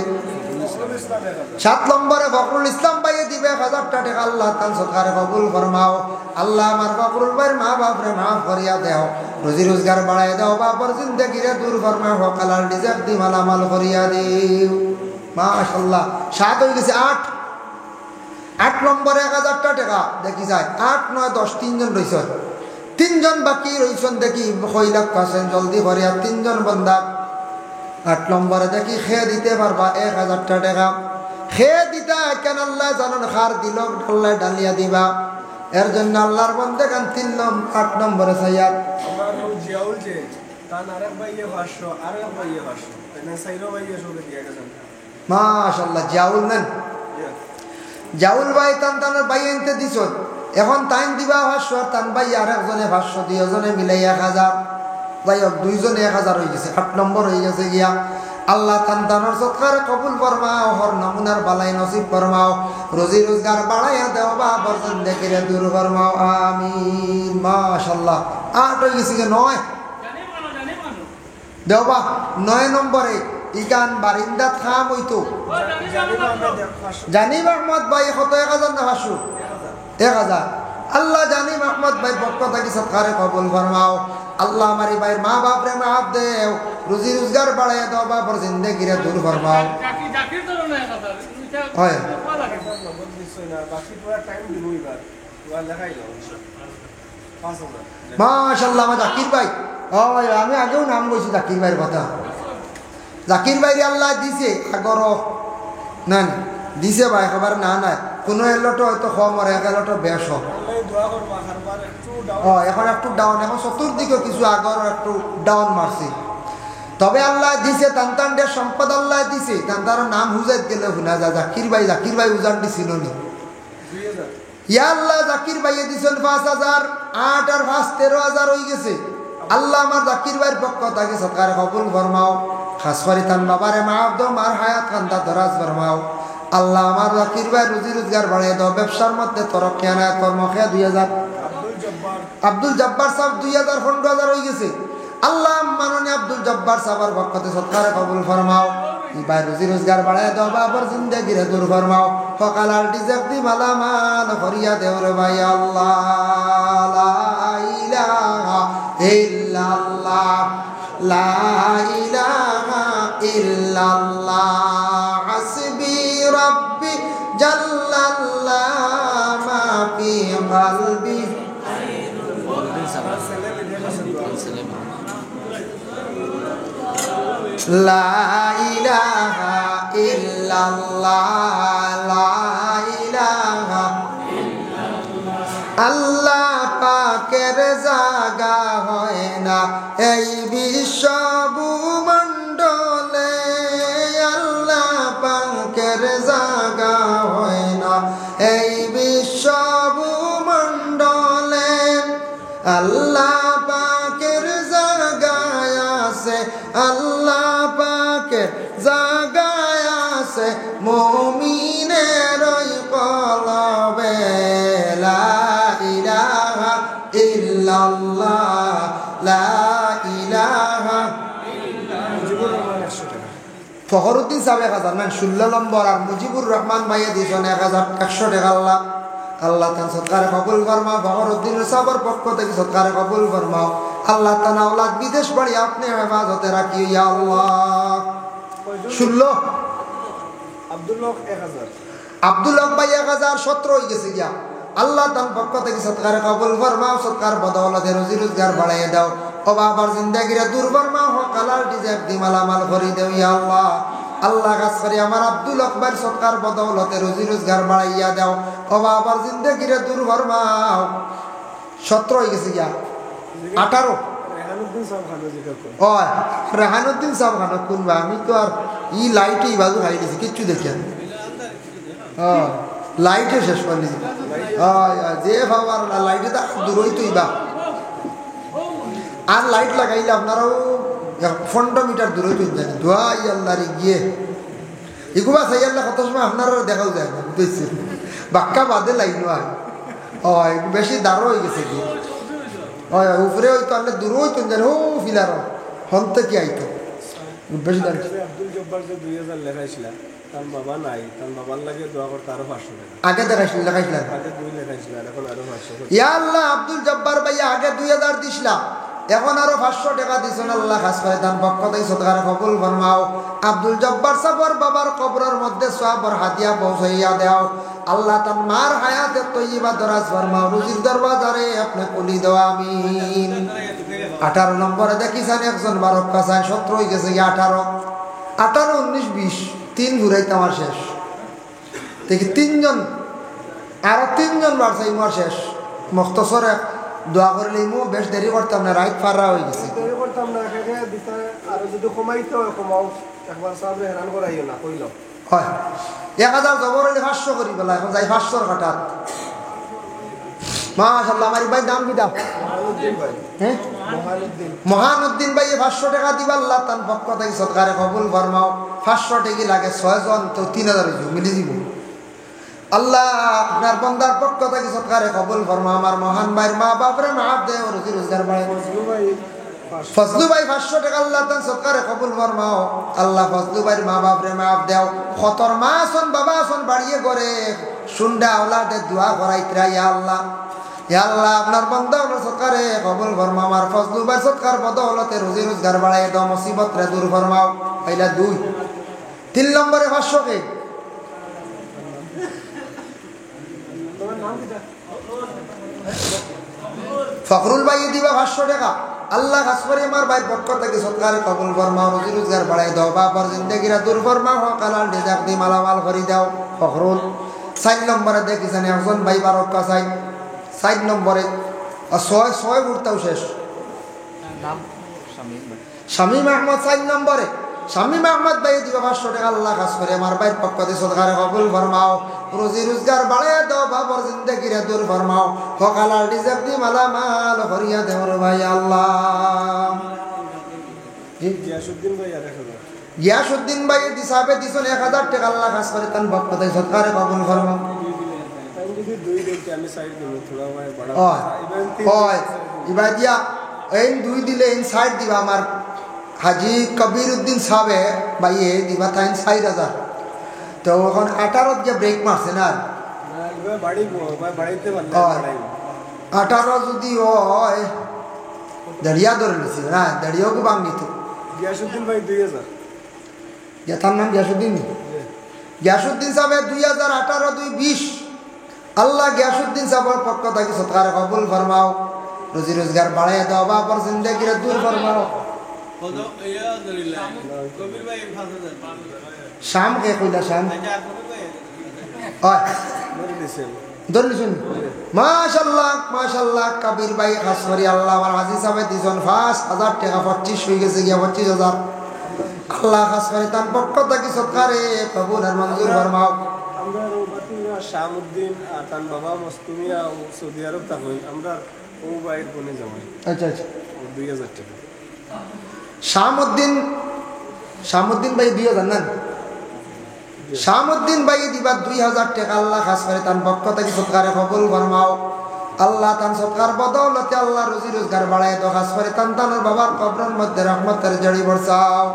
A: 7 নম্বরে ফখরুল ইসলাম ভাইয়ে দিবে 1000 টাকা আল্লাহ তান সৎকারে কবুল ফরমাও আল্লাহ আমার ফখরুল ভাইয়ের মা বাপরে মাফ করিয়া দাও রুজি রোজগার বাড়াই দাও বাপর জিন্দেগিরে দূর ফরমাও হকালাল রিজক দি মালামাল করিয়া দিও মাশাআল্লাহ 7 হয়ে গেছে 8 নম্বরে 1000 টাকা দেখি যায় 8 9 10 তিনজন রইছেন 3 জন বাকি রইছেন দেখি কইলাক পাছেন জলদি করিয়া 3 জন বান্দা 8 নম্বরে দেখি খেয়ে দিতে পারবা 1000 টাকা খেয়ে দিতে কেন আল্লাহ জানেন খার দিল আল্লাহ ডালিয়া দিবা এর জন্য আল্লাহর বন্দে গান 8 নম্বরে সাইয়াদ
B: আমার জিয়াউল যে তার আরেক ভাইয়ে 500 আরেক ভাইয়ে 500 তাই না সাইরো ভাইয়ে সবে দিয়া গেছেন
A: মাশাআল্লাহ জাউল নেন জাউল ভাই তানের ভাই এনতে দিছ এখন তাইন দিবা 500 আর তান ভাই আরেকজনে 500 দুইজনে মিলাই 1000 যাই হোক 2 জনে 1000 হয়ে গেছে 8 নম্বর হয়ে গেছে গিয়া আল্লাহ তান্তানোর সৎকার কবুল ফরমাও হর নমুনার বালাই নসিব ফরমাও রুজি রোজগার বাড়াইয়া দেও বা বরজন দেখিরে দূর ফরমাও আমিন মাশাআল্লাহ 8 হয়ে গেছে 9 দেওবা 9 নম্বরে ইগান বারিন্দাত খাম হইতো জানিম আহমদ ভাই কত 1000 না 1000 আল্লাহ জানিম আহমদ ভাই পক্ষ থেকে সৎকারে কবুল ফরমাও আল্লাহ আমারি ভাইয়ের মা বাপরে মাফ দেও রুজি রোজগার বাড়াইয়া দাও বাপর জিন্দেগিরে দূর ফরমাও হয় মাশাআল্লাহ আমার জাকির ভাই আমি আগেও নাম কইছি জাকির ভাইয়ের কথা জাকির ভাইরে আল্লাহ দিছে আগর না দিছে ভাই খবর না না কোনো এলোটো হয়তো কম আর এক এলোটো বেশ এখন একটু ডাউন এখন চতুর্দিকে কিছু আগর একটু ডাউন মারছে তবে আল্লাহ দিছে তান্তানদের সম্পদ আল্লাহ দিছে তান্তার নাম হুজাইত গেলে শুনা যায় জাকির ভাই উজান দিছিল নি ইয়া আল্লাহ জাকির ভাইয়ে দিছেন 5000 8 আর 5 13000 হয়ে গেছে আল্লাহ আমার জাকির ভাইয়ের পক্ষ থেকে সৎকার কবুল ফরমাও খাস করে তান বাবারে মাফ দাও মার হায়াত খান্তা দরাজ ফরমাও আল্লাহ আমার জাকির ভাই রুজি রোজগার বাড়িয়ে দাও ব্যবসার মধ্যে তরক্কি আনায় কর্মখে 2000 আব্দুল জব্বার সাহেব 2000 15000 হয়ে গেছে আল্লাহ মাননীয় আব্দুল জব্বার সাহেবের পক্ষ থেকে সৎকার কবুল ফরমাও এবার রুজি রোজগার বাড়ায় দাও বাবার জিন্দেগিরে দূর ফরমাও সকাল আর ডিজাক দি মালামাল করিয়া দেও রে ভাই আল্লাহ লা ইলাহা ইল্লাল্লাহ লা ইলাহা ইল্লাল্লাহ হাসবি রাব্বি জাল্লাল্লাহ মা ফি কলবি লা ইলাহা ইল্লাল্লাহ লা ইলাহা আল্লাহ পাকের জাগা হয় না এই বিশ্ব ভূমণ্ডলে আল্লাহ পাকের জাগা হয় না এই বিশ্ব ভূমণ্ডলে আল্লাহ পাকের জাগায় আছে আল্লাহ পাকের জাগায় আছে মুমিনের কলবে লা ইলাহা ইল্লাল্লাহ লা ইলাহা ফখরুদ্দিন সাহেব 1000 মান 16 নম্বর আর মুজিবুর রহমান ভাইয়া দিয়েছেন 1100 টাকা আল্লাহ আল্লাহ তান সৎকারে কবুল ফরমাও ফখরুদ্দিন সাহেবের পক্ষ থেকে সৎকারে কবুল ফরমাও আল্লাহ তাআলা আওলাদ বিদেশ বাড়ি আপনি হেফাজতে রাখিও ইয়া আল্লাহ 16 আব্দুল্লাহ ভাই 1017 হয়ে গেছে গিয়া আল্লাহ তান পক্ষ থেকে সৎকারে কবুল ফরমাও সৎকার বদৌলতে রুজি রোজগার বাড়াইয়া দাও ও বাবার জিন্দেগিরে দূর ফরমাও কালার ডিজাইন দি মালামাল ভরি দেও ইয়া আল্লাহ আল্লাহ কাছ করে আমার আব্দুল আকবর সৎকার বদৌলতে রুজি রোজগার বাড়াইয়া দাও ও বাবার জিন্দেগিরে দূর ফরমাও 17 হয়ে গেছে গিয়া 18 রেহানুদ্দিন সাহেব খান কোনবা আমি তো আর ই লাইটে এই বাজু খাই দিছি কিচ্ছু দেখি আমি লাইটে শেষ করে দিছি যে ভাবার লাইটে তো দূরই তো ইবা আর লাইট লাগাইলে আপনারাও 15 মিটার দূরে তো জানি দোয়াই আল্লাহরে গিয়ে এগুবা চাই আল্লাহ কত সময় আপনারা দেখাও যায় না বুঝতেছি বাক্কা বাদে লাইন হয় বেশি দাঁড়ো হয়ে গেছে কি হয় উপরে হইতো আল্লাহ দূর হইতো জানি ও ফিলার হন্তে কি আইতো বেশি দাঁড়িয়ে
B: আব্দুল জব্বার যে 2000 লেখাইছিল তার বাবা নাই তার বাবার লাগে দোয়া করতে আরো 500 টাকা
A: আগে লেখাইছিল
B: আগে 2 লেখাইছিল এখন আরো 500
A: ইয়া আল্লাহ আব্দুল জব্বার ভাই আগে 2000 দিছিলা এখন আরো 500 টাকা দিছেন আল্লাহ খাস করে দান পক্ষ থেকে সদকার কবুল ফরমাও আব্দুল জব্বার সাহেবের বাবার কবরের মধ্যে সওয়াবের হাদিয়া পৌঁছাইয়া দাও আল্লাহ তার মার হায়াতে তৈয়বা দরাজ ফরমাও রুজির দরবাজারে আপনি কুলি দাও আমিন 18 নম্বরে দেখিছেন একজন বারক কাসায় 17 হয়ে গেছে 18 19 20 3 ঘুরাইতে আমার শেষ দেখি 3 জন আরো 3 জন বাড়ছাই মোর শেষ মুখতসরে দোয়া করলে মো বেশ দেরি করতাম না রাইট ফাররা হয়ে গেছে
B: দেরি করতাম না এখানে দিতে আর যদি কমাইতে হয় কমাও একবার সাহেব হেরান করাইও না কইল
A: হয় 1000 জবর হলে 500 করি বলা এখন যাই 500 কাটাত মাশাআল্লাহ আমার ভাই নাম কি দাও
B: মহানুদ্দিন ভাই
A: হ্যাঁ মহানুদ্দিন ভাই 500 টাকা দিবা আল্লাহ তান পক্ষ থেকে সদকারে কবুল ফরমাও 500 টাকা লাগে 6 জন তো 3000 হইছে মিলি দিব আল্লাহ আপনার বান্দার পক্ষ থেকে সদকারে কবুল ফরমাও আমার মহান ভাইয়ের মা বাপরে মাফ দেও রুজি রোজগার বাড়ায় ফজলু ভাই 500 টাকা আল্লাহ তান সদকারে কবুল ফরমাও আল্লাহ ফজলু ভাইয়ের মা বাপরে মাফ দেও খতর মা আসন বাবা আসন বাড়িয়ে করে সুন্ডা আওলাদে দোয়া করাইতরা ইয়া আল্লাহ ইয়া আল্লাহ আপনার বান্দা আপনার সদকারে কবুল ফরমাও আমার ফজলু ভাই সদকার বদৌলতে রুজি রোজগার বাড়ায় দাও মুসিবত রে দূর ফরমাও পয়লা 2 3 নম্বরে 500 কে ফখরুল ভাই দিবা 500 টাকা আল্লাহ খাস করে আমার ভাই পক্ষ থেকে সদকারে কবুল ফরমাও রুজি রোজগার বাড়ায় দাও বাবার জিন্দেগিরা দূর ফরমাও কালাল ডিজাক দি মালামাল করে দাও ফখরুল 4 নম্বরে দেখিছেন একজন ভাই বারকা চাই 4 নম্বরে 6 উঠতাও শেষ নাম শামীম আহমদ 4 নম্বরে শামীম আহমদ ভাই দিবা 500 টাকা আল্লাহ খাস করে আমার ভাইয়ের পক্ষ থেকে সদকারে কবুল ফরমাও রুজি রোজগার বাড়ায় দাও বাবার জিন্দেগিরে দূর ফরমাও হকালাল ডিজাক দি মালামাল করিয়া দেও রে ভাই আল্লাহ গিয়াসউদ্দিন ভাই দিসাবে দিছেন 1000 টাকা আল্লাহ খাস করে তান পক্ষ থেকে সদকারে কবুল ফরমাও
B: যদি 2 দিতে আমি সাইড দেব থোড়া ভাই বড়
A: হয় ইবা দিয়া এই 2 দিলে ইন সাইড দিবা আমার হাজি কবির উদ্দিন সাহেবে বাইয়ে দিবা থাইন 4,000 তো এখন 18 যে ব্রেক মারছে না
B: বাড়িতে
A: 18 যদি হয় দাঁড়িয়া ধরে নিছি না দাঁড়িয়েও কি বাঙ্গি তো
B: গিয়াসুদ্দিন ভাই 2000
A: তার নাম গিয়াসুদ্দিন গিয়াসুদ্দিন সাহেবের 2018 220 আল্লাহ গিয়াসুদ্দিন সাহেবের পক্ষ থেকে সৎকার কবুল ফরমাও রুজি রোজগার বাড়ায় দাও বাপর জিন্দেগিরে দূর ফরমাও শাম কে কইলা শাম ধরলিছুন মাশাআল্লাহ মাশাআল্লাহ কবির ভাই খাস করে আল্লাহ আমার হাজী সাহেব দিজন 5000 টাকা 25 হয়ে গেছে গিয়া 25000 আল্লাহ খাস করে তার পক্ষ থেকে সৎকারে কবুল আর মঞ্জুর ফরমাও
B: আমরা রৌবাতিনা শামউদ্দিন আর তার বাবা মস্তুমিয়া ও সৌদি আরব থাকুন আমরা ও বাইর বনে যাই
A: আচ্ছা আচ্ছা
B: 2000 টাকা
A: শামউদ্দিন ভাই 2000 না শামউদ্দিন ভাই দিবা 2000 টাকা আল্লাহ খাস করে তার পক্ষ থেকে সৎকারে কবুল ফরমাও আল্লাহ তার সৎকার বদৌলতে আল্লাহ রুজি রোজগার বাড়ায় তো খাস করে তার বাবার কবরের মধ্যে রহমতের জড়ি বর্ষাও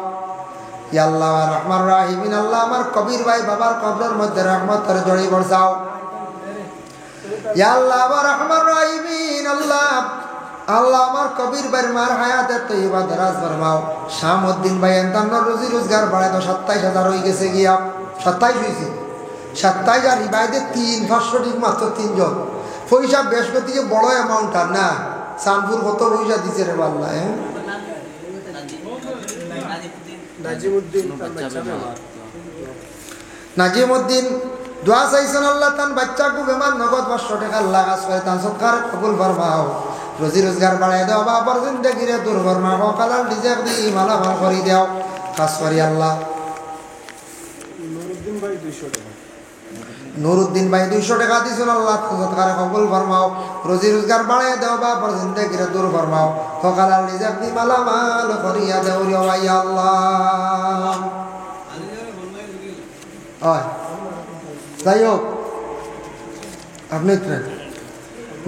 A: ইয়া আল্লাহ রহমান রাহিমিন আল্লাহ আমার কবির ভাই বাবার কবরের মধ্যে রহমতের জড়ি বর্ষাও ইয়া আল্লাহ রহমান রাহিমিন আল্লাহ আল্লাহ আমার কবির ভাইয়ের মার হায়াতের তৈবা দরাজ ফরমাও শামউদ্দিন ভাই এন্তান্ন রুজি রোজগার বাড়ায় তো 27000 হয়ে গেছে গিয়া 27 হয়েছে 27 আর ইবাইদে 500 মাত্র 3 জন পয়সা বেশ গতি যে বড় অ্যামাউন্ট আর না সানপুর কত পয়সা দিছে রে আল্লাহ নাজিমউদ্দিন দোয়া চাইছেন আল্লাহ তান বাচ্চাকে বেমার নগদ 500 টাকা আল্লাহ কাজ করে তান সৎকার কবুল ফরমাও রুজি রোজগার বাড়ায় দাও বাবার জিন্দেগিরে দূর ফরমাও কালাল রিজিক দি মালামাল করে দাও কাজ করি আল্লাহ নুরউদ্দিন ভাই 200 টাকা দিছেন আল্লাহ সৎকার কবুল ফরমাও রুজি রোজগার বাড়ায় দাও বাবার জিন্দেগিরে দূর ফরমাও কালাল রিজিক দি মালামাল করিয়া দাও রে ইয়া আল্লাহ যাই হোক আপনি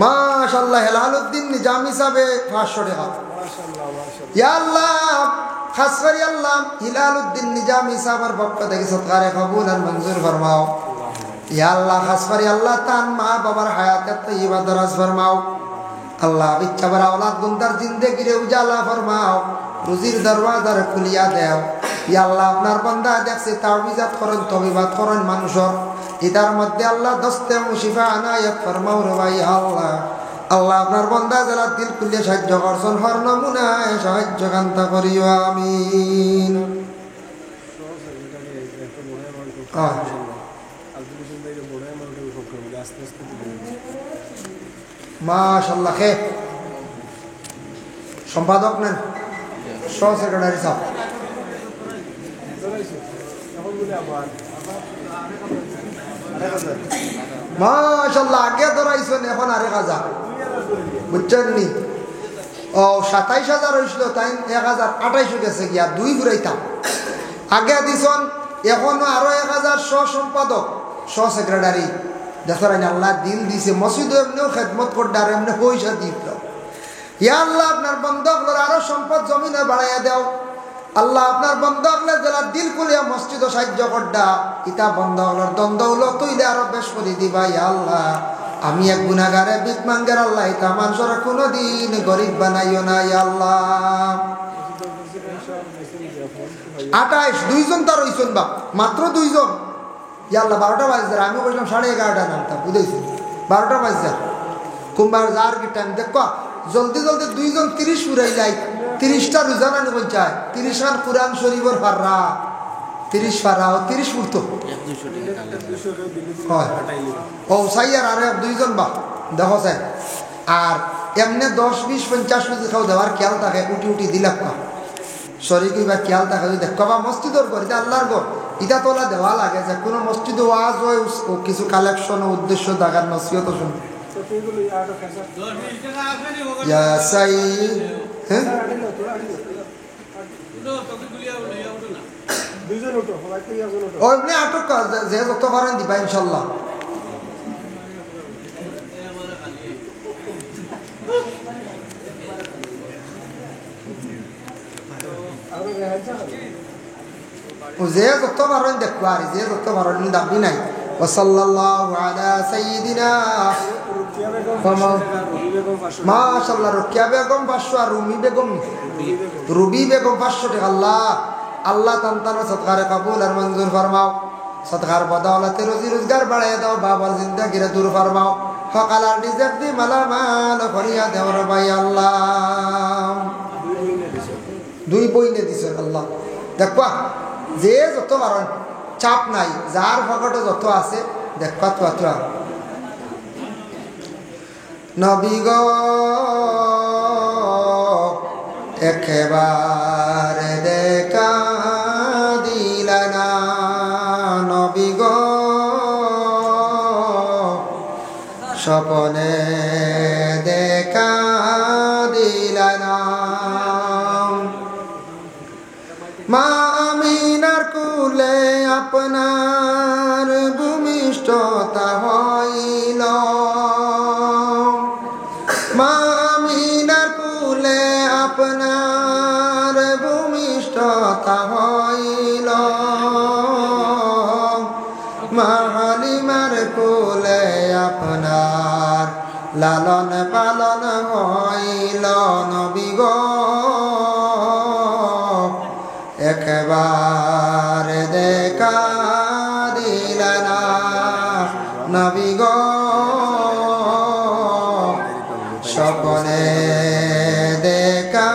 A: মাশাআল্লাহ হেলালউদ্দিন নিজামী সাহেব 500 টাকা ইয়া আল্লাহ খাস করে আল্লাহ হেলালউদ্দিন নিজামী সাহেবের পক্ষ থেকে সৎকারে কবুল আর মঞ্জুর ফরমাও ইয়া আল্লাহ খাস করে আল্লাহ তান মা বাবার হায়াতের তৈবা দরাজ ফরমাও আল্লাহ ইচ্ছা ভরা औलाद গুনদার জিন্দেগিরে উজালা ফরমাও রুজির দরওয়াজা খুলিয়া দাও ইয়া আল্লাহ আপনার বান্দা দেখছে তাওবিজাত করেন তবিবাত করেন মানুষের ইতার মধ্যে আল্লাহ দস্তে মুশিফা আনায়াত ফরমাও রে ভাই আল্লাহ আল্লাহ আপনার বান্দা যারা দিল খুলে সাহায্য করছেন হর নমুনায় সাহায্য কান্তা করিও আমিন মাশাআল্লাহ খে সম্পাদক নেন সহ সেক্রেটারি সাহেব মাশাআল্লাহ আগে ধরাইছেন এখন 1000 বুঝছেন নি ও 27000 হইছিল তাই 1028 গেছে গিয়া 2 ঘুরাইতাম আগে দিছন এখনো আরো 1000 সহ সম্পাদক সহ সেক্রেটারি দেখেন আল্লাহ দিল দিছে মসজিদ এমনিও খেদমত করতে আর এমনি পয়সা দিত ইয়া আল্লাহ আপনার বন্ধকগুলোর আরো সম্পদ জমিনে বাড়াইয়া দাও আল্লাহ আপনার বন্ধকগুলোর যারা দিল খুলিয়া মসজিদ সাহায্য করতা ইতা বন্ধকগুলোর দ্বন্দ্ব হলো তুইলে আরো বেশ করে দিবা ইয়া আল্লাহ আমি এক গুনাহগারে ভিক মাঙ্গের আল্লাহ ইতা মানুষের কোনোদিন গরিব বানাইও না ইয়া আল্লাহ 28 দুইজন তার হইছেন বা মাত্র দুইজন ইয়া আল্লাহ 12টা বাজে আমি বললাম 11:30 নামতা বুঝাইছি 12টা বাজে কুম্বার যার কি টাইম দেখো জলদি জলদি দুইজন 30 পুরাই যায় 30টা রোজানা নিব চায় 30 খান কুরআন শরীফের ফাররা 30 ফাররা ও 30 পড়তো 200 হয় ও সাইয়ার আরে দুইজন বা দেখো স্যার আর এমনি 10 20 50 কেজি খাও দেওয়ার খেয়াল থাকে উঠি উঠি দিলাম না শরীর বা খেয়াল থাকে যদি দেখো বা মসজিদর করে আল্লাহর ঘর ইটা তোলা দেওয়া লাগে যে কোনো মসজিদে ওয়াজ হয় ও কিছু কালেকশন ও উদ্দেশ্য দেখার নসিহত শুনবে ইয়া সাইয়্যিদ হ্যাঁ ও এমনি আটক যে যত করেন দিবা ইনশাআল্লাহ যে যত পারেন দেখবা আর যে যত পারেন দাবি নাই ওয়াসাল্লাল্লাহু আলা সাইয়্যিদিনা
B: রুকিয়া বেগম 500 টাকা, রুবি বেগম 500 টাকা।
A: মাশাআল্লাহ রুকিয়া বেগম 500 আর রুবি বেগম 500 টাকা। আল্লাহ তান্তানো সদকারে কবুল আর মঞ্জুর ফরমাও। সদকার বদৌলতে রুজি রোজগার বাড়াইয়া দাও, বাবার জিন্দেগিরে দূর ফরমাও। সকালার রিজিক দি মালামাল করিয়া দেও রে ভাই আল্লাহ। দুই বইনে দিছেন আল্লাহ। দেখবা যে যত পারেন চাপ নাই, যার পকেটে যত আছে দেখবা তো নবী গো একেবারে দেখা দিলা না, নবী গো স্বপনে দেখা দিলা না। মা আমিনার কুলে আপনার ভূমিষ্ঠতা হইল, মা আমিনার কুলে আপনার ভূমিষ্ঠতা হইল, মা হালিমার কুলে আপনার লালন পালন হইল, নবী গো একবার দেখা দিলা না, নবী গো স্বপ্নে দেখা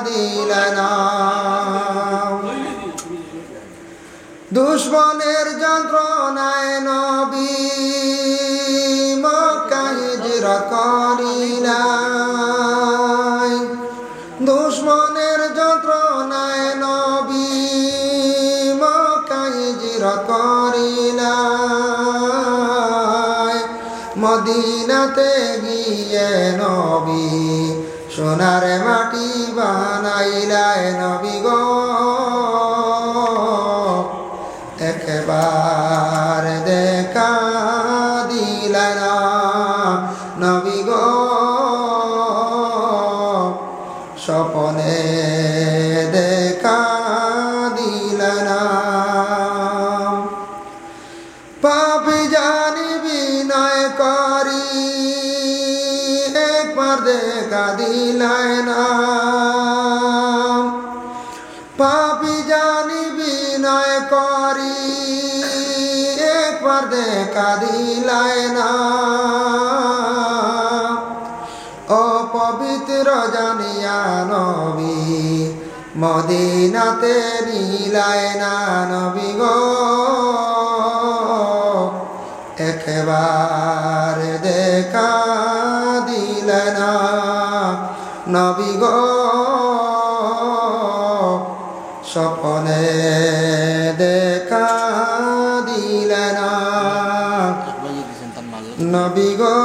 A: দিলা না। দুশ্মনের যন্ত্রণায় নবী মক্কা হিজরত করিলাই, দুশ্মনের যন্ত্রণায় নবী মক্কা হিজরত করিলাই, মদিনাতে গিয়ে নবী সোনার মাটি বানাইলাই, নবী গো একবার দেখা দিলা না, নবী গো স্বপনে দেখা দিলা না। পাপী জানি বিনয় করি একবার দেখা দিলাই না, পাপী জানি বিনয় করি একবার দেখা দিলাই না, অপবিত্র জানিয়া নবী মদিনাতে নিলাই না, নবী গো একবার দেখা দিলা না, নবী গো স্বপ্নে দেখা দিলা না, নবী গো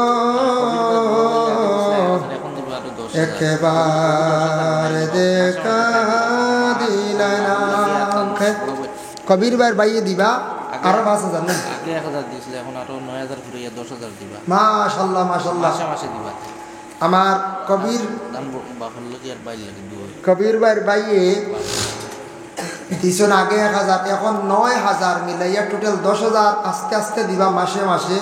A: একবার দেখা দিলা না। কবির ভাইয়ের বাইয়ে দিবা আরো 5,000 না,
C: আগে 1,000 দিয়েছিল, এখন আরো 9,000 করে 10,000 দিবা।
A: মাশাআল্লাহ মাশাআল্লাহ।
C: মাসে মাসে দিবা।
A: আমার কবির
C: দান বাফল লাগি আর বাইল লাগি দুই।
A: কবির ভাইয়ের বাইয়ে দিছেন আগে 1,000, এখন 9,000 মিলাইয়া টোটাল 10,000 আস্তে আস্তে দিবা মাসে মাসে।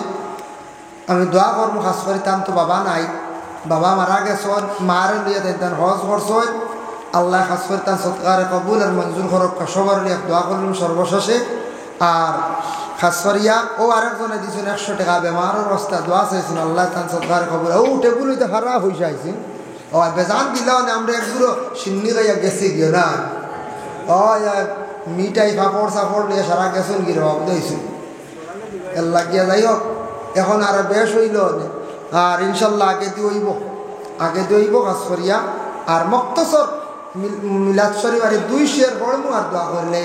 A: আমি দোয়া করবো খাস করে, তান তো বাবা নাই, বাবা মারা গেছেন, মারে লিয়ে দেন হজ করছেন, আল্লাহ খাস করে তান সৎকারে কবুল আর মঞ্জুর করক, সবার লিয়ে দোয়া করলাম সর্বশেষে। আর খাস করিয়া ও আরেকজনে দিয়েছেন 100 টাকা, বেমারের অবস্থা দোয়া চাইছেন, আল্লাহ তান সৎকারে কবুল। ও টেবুল হইতে খারাপ হয়েছে আইছেন, ও বেজান দিলাও না, আমরা একগুলো সিন্নি গাইয়া গেছি গিয়ে না, ও মিঠাই পাপড় সাপড় নিয়ে সারা গেছেন গিয়ে ভাব দিয়েছেন এর লাগিয়া। যাই হোক এখন আর বেশ হইল, আর ইনশাল্লাহ আগে দিয়ে হইব কাজ করিয়া। আর মক্তসর মিলাদ শরীফ আর 2 শের পড়মু আর দোয়া করলে